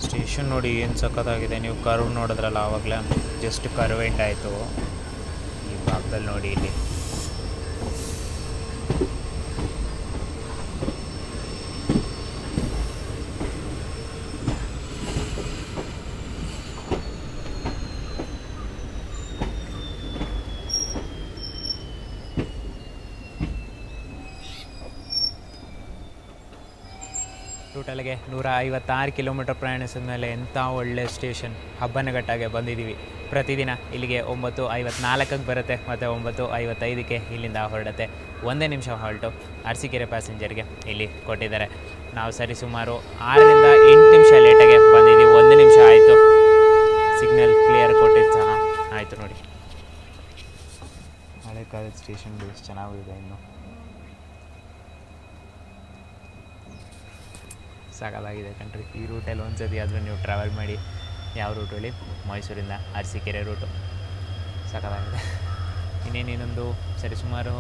ಸ್ಟೇಷನ್ ನೋಡಿ ಏನು ಸಖತ್ತಾಗಿದೆ. ನೀವು ಕರ್ವ್ ನೋಡಿದ್ರಲ್ಲ ಆವಾಗಲೇ, ಜಸ್ಟ್ ಕರ್ವ್ ಎಂಡ್ ಆಯಿತು. ಈ ಭಾಗದಲ್ಲಿ ನೋಡಿ, ಇಲ್ಲಿ ಟೋಟಲ್ಗೆ 156 ಕಿಲೋಮೀಟರ್ ಪ್ರಯಾಣಿಸಿದ ಮೇಲೆ ಎಂಥ ಒಳ್ಳೆ ಸ್ಟೇಷನ್ ಹಬ್ಬನಘಟ್ಟಾಗೆ ಬಂದಿದ್ದೀವಿ. ಪ್ರತಿದಿನ ಇಲ್ಲಿಗೆ 9:54ಕ್ಕೆ ಬರುತ್ತೆ ಮತ್ತು 9:55ಕ್ಕೆ ಇಲ್ಲಿಂದ ಹೊರಡುತ್ತೆ. 1 ನಿಮಿಷ ಹಾಲ್ಟು ಅರಸೀಕೆರೆ ಪ್ಯಾಸೆಂಜರ್ಗೆ ಇಲ್ಲಿ ಕೊಟ್ಟಿದ್ದಾರೆ. ನಾವು ಸರಿಸುಮಾರು 6ರಿಂದ 8 ನಿಮಿಷ ಲೇಟಾಗೆ ಬಂದಿದ್ದೀವಿ. 1 ನಿಮಿಷ ಆಯಿತು. ಸಿಗ್ನಲ್ ಕ್ಲಿಯರ್ ಕೊಟ್ಟಿದ್ದು ಸಹ ಆಯಿತು. ನೋಡಿ, ಹಳೆ ಕಾಲೇಜ್ ಸ್ಟೇಷನ್ ಎಷ್ಟು ಚೆನ್ನಾಗಿದೆ, ಇನ್ನು ಸಾಕಾಗಿದೆ ಕಣ್ರಿ. ಈ ರೂಟಲ್ಲಿ ಒಂದ್ಸತಿ ಆದರೂ ನೀವು ಟ್ರಾವೆಲ್ ಮಾಡಿ. ಯಾವ ರೂಟಲ್ಲಿ? ಮೈಸೂರಿಂದ ಅರಸೀಕೆರೆ ರೂಟು. ಸಾಕಾಗಿದೆ. ಇನ್ನೊಂದು ಸರಿಸುಮಾರು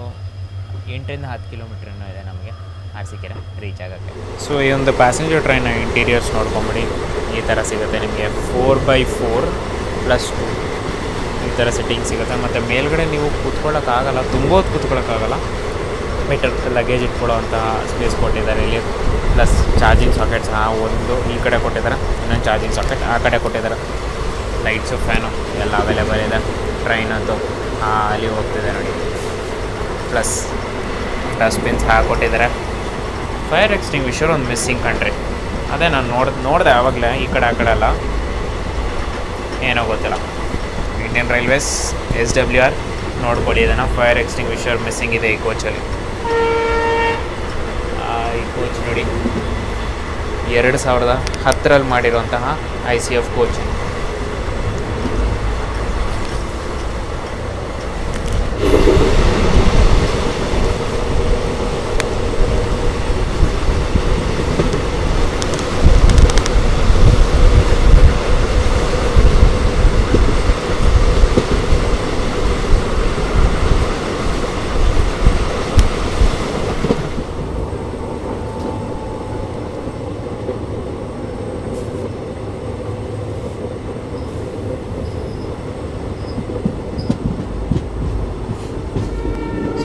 8ರಿಂದ 10 ಕಿಲೋಮೀಟ್ರ್ ಇನ್ನೂ ಇದೆ ನಮಗೆ ಅರಸೀಕೆರೆ ರೀಚ್ ಆಗೋಕ್ಕೆ. ಸೊ ಈ ಒಂದು ಪ್ಯಾಸೆಂಜರ್ ಟ್ರೈನ್ ಇಂಟೀರಿಯರ್ಸ್ ನೋಡ್ಕೊಂಬಿಡಿ. ಈ ಥರ ಸಿಗುತ್ತೆ ನಿಮಗೆ 4x4+2 ಈ ಥರ ಸೆಟ್ಟಿಂಗ್ ಸಿಗುತ್ತೆ. ಮತ್ತು ಮೇಲ್ಗಡೆ ನೀವು ಕೂತ್ಕೊಳ್ಳೋಕ್ಕಾಗಲ್ಲ, ತುಂಬ ಹೊತ್ತು ಕೂತ್ಕೊಳ್ಳೋಕ್ಕಾಗಲ್ಲ. ಮೀಟರ್ ಲಗೇಜ್ ಇಟ್ಕೊಳ್ಳೋವಂತಹ ಸ್ಪೇಸ್ ಕೊಟ್ಟಿದ್ದಾರೆ ಇಲ್ಲಿ. ಪ್ಲಸ್ ಚಾರ್ಜಿಂಗ್ ಸಾಕೆಟ್ ಸಹ ಒಂದು ಈ ಕಡೆ ಕೊಟ್ಟಿದ್ದಾರೆ, ಇನ್ನೊಂದು ಚಾರ್ಜಿಂಗ್ ಸಾಕೆಟ್ ಆ ಕಡೆ ಕೊಟ್ಟಿದ್ದಾರೆ. ಲೈಟ್ಸು ಫ್ಯಾನು ಎಲ್ಲ ಅವೈಲೇಬಲ್ ಇದೆ. ಟ್ರೈನ್ ಅಂತೂ ಅಲ್ಲಿ ಹೋಗ್ತಿದೆ ನೋಡಿ. ಪ್ಲಸ್ ಡಸ್ಟ್ಬಿನ್ ಸಹ ಕೊಟ್ಟಿದ್ದಾರೆ. ಫೈರ್ ಎಕ್ಸ್ಟಿಂಗ್ವಿಷರ್ ಒಂದು ಮಿಸ್ಸಿಂಗ್ ಕಣ್ರಿ. ಅದೇ ನಾನು ನೋಡಿದೆ ಆವಾಗಲೇ, ಈ ಕಡೆ ಆ ಕಡೆ ಅಲ್ಲ, ಏನೋ ಗೊತ್ತಿಲ್ಲ. ಇಂಡಿಯನ್ ರೈಲ್ವೇಸ್ SWR ನೋಡ್ಕೊಳ್ಳಿ ಇದನ್ನು. ಫೈರ್ ಎಕ್ಸ್ಟಿಂಗ್ವಿಷರ್ ಮಿಸ್ಸಿಂಗ್ ಇದೆ ಈ ಕೋಚಲ್ಲಿ. ಈ ಕೋಚ್ ನೋಡಿ, 2010ರಲ್ಲಿ ಮಾಡಿರುವಂತಹ ICF ಕೋಚ್.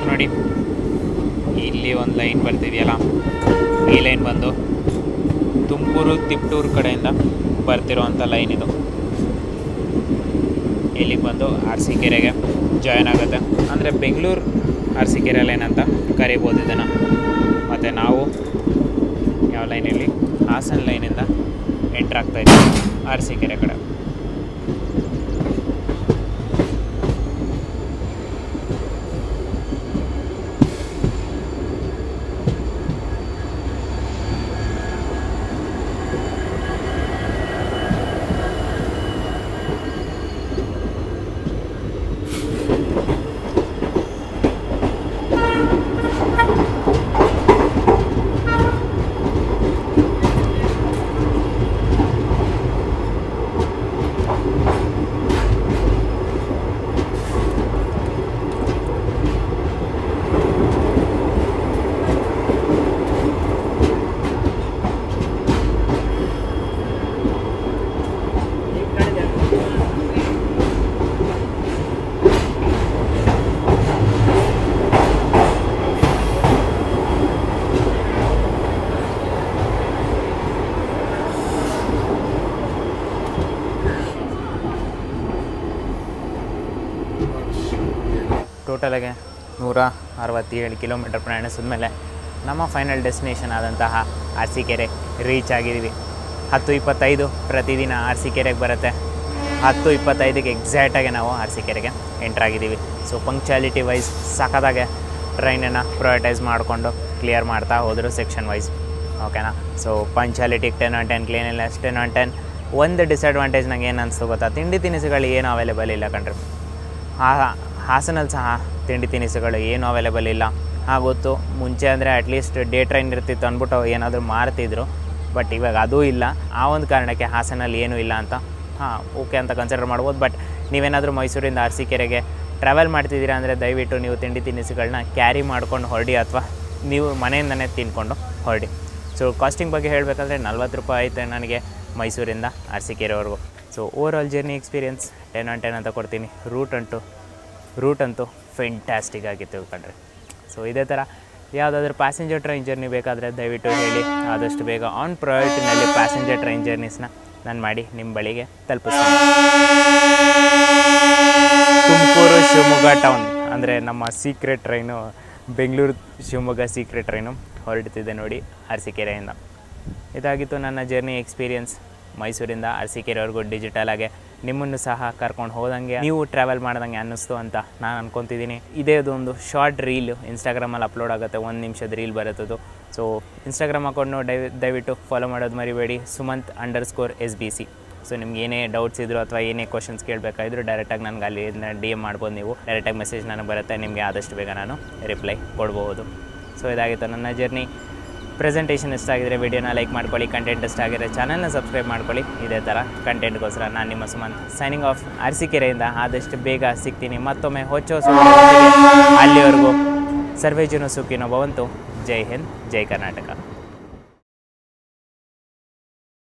ನೋಡಿ, ಇಲ್ಲಿ ಒಂದು ಲೈನ್ ಬರ್ತಿದೆಯಲ್ಲ, ಈ ಲೈನ್ ಬಂದು ತುಮಕೂರು ತಿಪ್ಟೂರು ಕಡೆಯಿಂದ ಬರ್ತಿರೋವಂಥ ಲೈನ್ ಇದು. ಇಲ್ಲಿಗೆ ಬಂದು ಅರಸೀಕೆರೆಗೆ ಜಾಯ್ನ್ ಆಗುತ್ತೆ. ಅಂದರೆ ಬೆಂಗಳೂರು ಅರಸೀಕೆರೆ ಲೈನ್ ಅಂತ ಕರಿಬೋದು ಇದನ್ನು. ಮತ್ತು ನಾವು ಯಾವ ಲೈನಲ್ಲಿ? ಹಾಸನ ಲೈನಿಂದ ಎಂಟ್ರ್ ಆಗ್ತಾಯಿದ್ದೀವಿ ಅರಸೀಕೆರೆ ಕಡೆ. ಟೋಟಲಾಗೆ 167 ಕಿಲೋಮೀಟರ್ ಪ್ರಯಾಣಿಸಿದ ಮೇಲೆ ನಮ್ಮ ಫೈನಲ್ ಡೆಸ್ಟಿನೇಷನ್ ಆದಂತಹ ಅರಸೀಕೆರೆ ರೀಚ್ ಆಗಿದ್ದೀವಿ. 10:25 ಪ್ರತಿದಿನ ಅರಸೀಕೆರೆಗೆ ಬರುತ್ತೆ. 10:25ಕ್ಕೆ ಎಕ್ಸಾಕ್ಟಾಗಿ ನಾವು ಅರಸೀಕೆರೆಗೆ ಎಂಟ್ರಾಗಿದ್ದೀವಿ. ಸೊ ಪಂಕ್ಚುಯಾಲಿಟಿ ವೈಸ್ ಸಖತ್ತಾಗೆ ಟ್ರೈನನ್ನು ಪ್ರೊಯಟೈಸ್ ಮಾಡಿಕೊಂಡು ಕ್ಲಿಯರ್ ಮಾಡ್ತಾ ಹೋದರು ಸೆಕ್ಷನ್ ವೈಸ್. ಓಕೆನಾ? ಸೊ ಪಂಕ್ಚುಯಾಲಿಟಿಗೆ 10/10, ಕ್ಲೀನ್ನೆಸ್ 10/10. ಒಂದು ಡಿಸಡ್ವಾಂಟೇಜ್ ನಂಗೆ ಏನು ಅನಿಸ್ತು ಗೊತ್ತಾ? ತಿಂಡಿ ತಿನಿಸುಗಳು ಏನು ಅವೈಲೇಬಲ್ ಇಲ್ಲ ಕಣ್ರಿ. ಹಾಸನಲ್ಲಿ ಸಹ ತಿಂಡಿ ತಿನಿಸುಗಳು ಏನು ಅವೈಲೇಬಲ್ ಇಲ್ಲ. ಗೊತ್ತು, ಮುಂಚೆ ಅಂದರೆ ಅಟ್ಲೀಸ್ಟ್ ಡೇ ಟ್ರೈನ್ ಇರ್ತಿತ್ತು ಅಂದ್ಬಿಟ್ಟು ಏನಾದರೂ ಮಾರ್ತಿದ್ರು. ಬಟ್ ಇವಾಗ ಅದೂ ಇಲ್ಲ. ಆ ಒಂದು ಕಾರಣಕ್ಕೆ ಹಾಸನಲ್ಲಿ ಏನೂ ಇಲ್ಲ ಅಂತ ಓಕೆ ಅಂತ ಕನ್ಸಿಡರ್ ಮಾಡ್ಬೋದು. ಬಟ್ ನೀವೇನಾದರೂ ಮೈಸೂರಿಂದ ಅರಸೀಕೆರೆಗೆ ಟ್ರಾವೆಲ್ ಮಾಡ್ತಿದ್ದೀರಾ ಅಂದರೆ ದಯವಿಟ್ಟು ನೀವು ತಿಂಡಿ ತಿನಿಸುಗಳನ್ನ ಕ್ಯಾರಿ ಮಾಡ್ಕೊಂಡು ಹೊರಡಿ, ಅಥವಾ ನೀವು ಮನೆಯಿಂದನೇ ತಿನ್ಕೊಂಡು ಹೊರಡಿ. ಸೊ ಕಾಸ್ಟಿಂಗ್ ಬಗ್ಗೆ ಹೇಳಬೇಕಂದ್ರೆ 40 ರೂಪಾಯಿ ಆಯಿತು ನನಗೆ ಮೈಸೂರಿಂದ ಅರಸೀಕೆರೆವರೆಗೂ. ಸೊ ಓವರಾಲ್ ಜರ್ನಿ ಎಕ್ಸ್ಪೀರಿಯನ್ಸ್ 10/10 ಅಂತ ಕೊಡ್ತೀನಿ. ರೂಟ್ ಅಂತೂ ಫೆಂಟ್ಯಾಸ್ಟಿಕ್ ಆಗಿತ್ತು ಕಣ್ರಿ. ಸೊ ಇದೇ ಥರ ಯಾವುದಾದ್ರೂ ಪ್ಯಾಸೆಂಜರ್ ಟ್ರೈನ್ ಜರ್ನಿ ಬೇಕಾದರೆ ದಯವಿಟ್ಟು ಹೇಳಿ. ಆದಷ್ಟು ಬೇಗ ಆನ್ ಪ್ರಯಾರಿಟಿನಲ್ಲಿ ಪ್ಯಾಸೆಂಜರ್ ಟ್ರೈನ್ ಜರ್ನೀಸ್ನ ನಾನು ಮಾಡಿ ನಿಮ್ಮ ಬಳಿಗೆ ತಲುಪಿಸ್ತೀನಿ. ತುಮಕೂರು ಶಿವಮೊಗ್ಗ ಟೌನ್ ಅಂದರೆ ನಮ್ಮ secret train, Bengaluru Shivamogga secret train ಹೊರಡ್ತಿದೆ ನೋಡಿ ಅರಸೀಕೆರೆಯಿಂದ. ಇದಾಗಿತ್ತು ನನ್ನ ಜರ್ನಿ ಎಕ್ಸ್ಪೀರಿಯನ್ಸ್ ಮೈಸೂರಿಂದ ಅರಸೀಕೆರೆವರೆಗೂ ಡಿಜಿಟಲಾಗೆ ನಿಮ್ಮನ್ನು ಸಹ ಕರ್ಕೊಂಡು ಹೋದಂಗೆ ನೀವು ಟ್ರಾವೆಲ್ ಮಾಡ್ದಂಗೆ ಅನ್ನಿಸ್ತು ಅಂತ ನಾನು ಅನ್ಕೊತಿದ್ದೀನಿ. ಇದೇ ಒಂದು ಶಾರ್ಟ್ ರೀಲ್ ಇನ್ಸ್ಟಾಗ್ರಾಮಲ್ಲಿ ಅಪ್ಲೋಡ್ ಆಗುತ್ತೆ, 1 ನಿಮಿಷದ ರೀಲ್ ಬರುತ್ತದು. ಸೊ ಇನ್ಸ್ಟಾಗ್ರಾಮ್ ಅಕೌಂಟ್ನು ದಯವಿಟ್ಟು ಫಾಲೋ ಮಾಡೋದು ಮರಿಬೇಡಿ, ಸುಮಂತ್_SBC. ಸೊ ನಿಮ್ಗೆ ಏನೇ ಡೌಟ್ಸ್ ಇದ್ರು ಅಥವಾ ಏನೇ ಕ್ವಶನ್ಸ್ ಕೇಳಬೇಕಾದ್ರು ಡೈರೆಕ್ಟಾಗಿ ನನಗೆ ಅಲ್ಲಿ DM ಮಾಡ್ಬೋದು. ನೀವು ಡೈರೆಕ್ಟಾಗಿ ಮೆಸೇಜ್ ನನಗೆ ಬರುತ್ತೆ, ನಿಮಗೆ ಆದಷ್ಟು ಬೇಗ ನಾನು ರಿಪ್ಲೈ ಕೊಡ್ಬೋದು. ಸೊ ಇದಾಗಿತ್ತು ನನ್ನ ಜರ್ನಿ. ಪ್ರೆಸೆಂಟೇಷನ್ ಇಷ್ಟ ಆಗಿದ್ರೆ ವಿಡಿಯೋನ ಲೈಕ್ ಮಾಡ್ಕೊಳ್ಳಿ, ಕಂಟೆಂಟ್ ಇಷ್ಟ ಆಗಿದ್ರೆ ಚಾನಲ್ನ ಸಬ್ಸ್ಕ್ರೈಬ್ ಮಾಡ್ಕೊಳ್ಳಿ. ಇದೇ ಥರ ಕಂಟೆಂಟ್ಗೋಸ್ಕರ ನಾನು ನಿಮ್ಮ ಸುಮಂತ್ ಸೈನಿಂಗ್ ಆಫ್. ಅರಸೀಕೆರೆಯಿಂದ ಆದಷ್ಟು ಬೇಗ ಸಿಗ್ತೀನಿ ಮತ್ತೊಮ್ಮೆ ಹೊಚ್ಚ ಅಲ್ಲಿವರೆಗೂ ಸರ್ವೇ ಜನ ಸುಖಿನೋ ಭವಂತು. ಜೈ ಹಿಂದ್, ಜೈ ಕರ್ನಾಟಕ.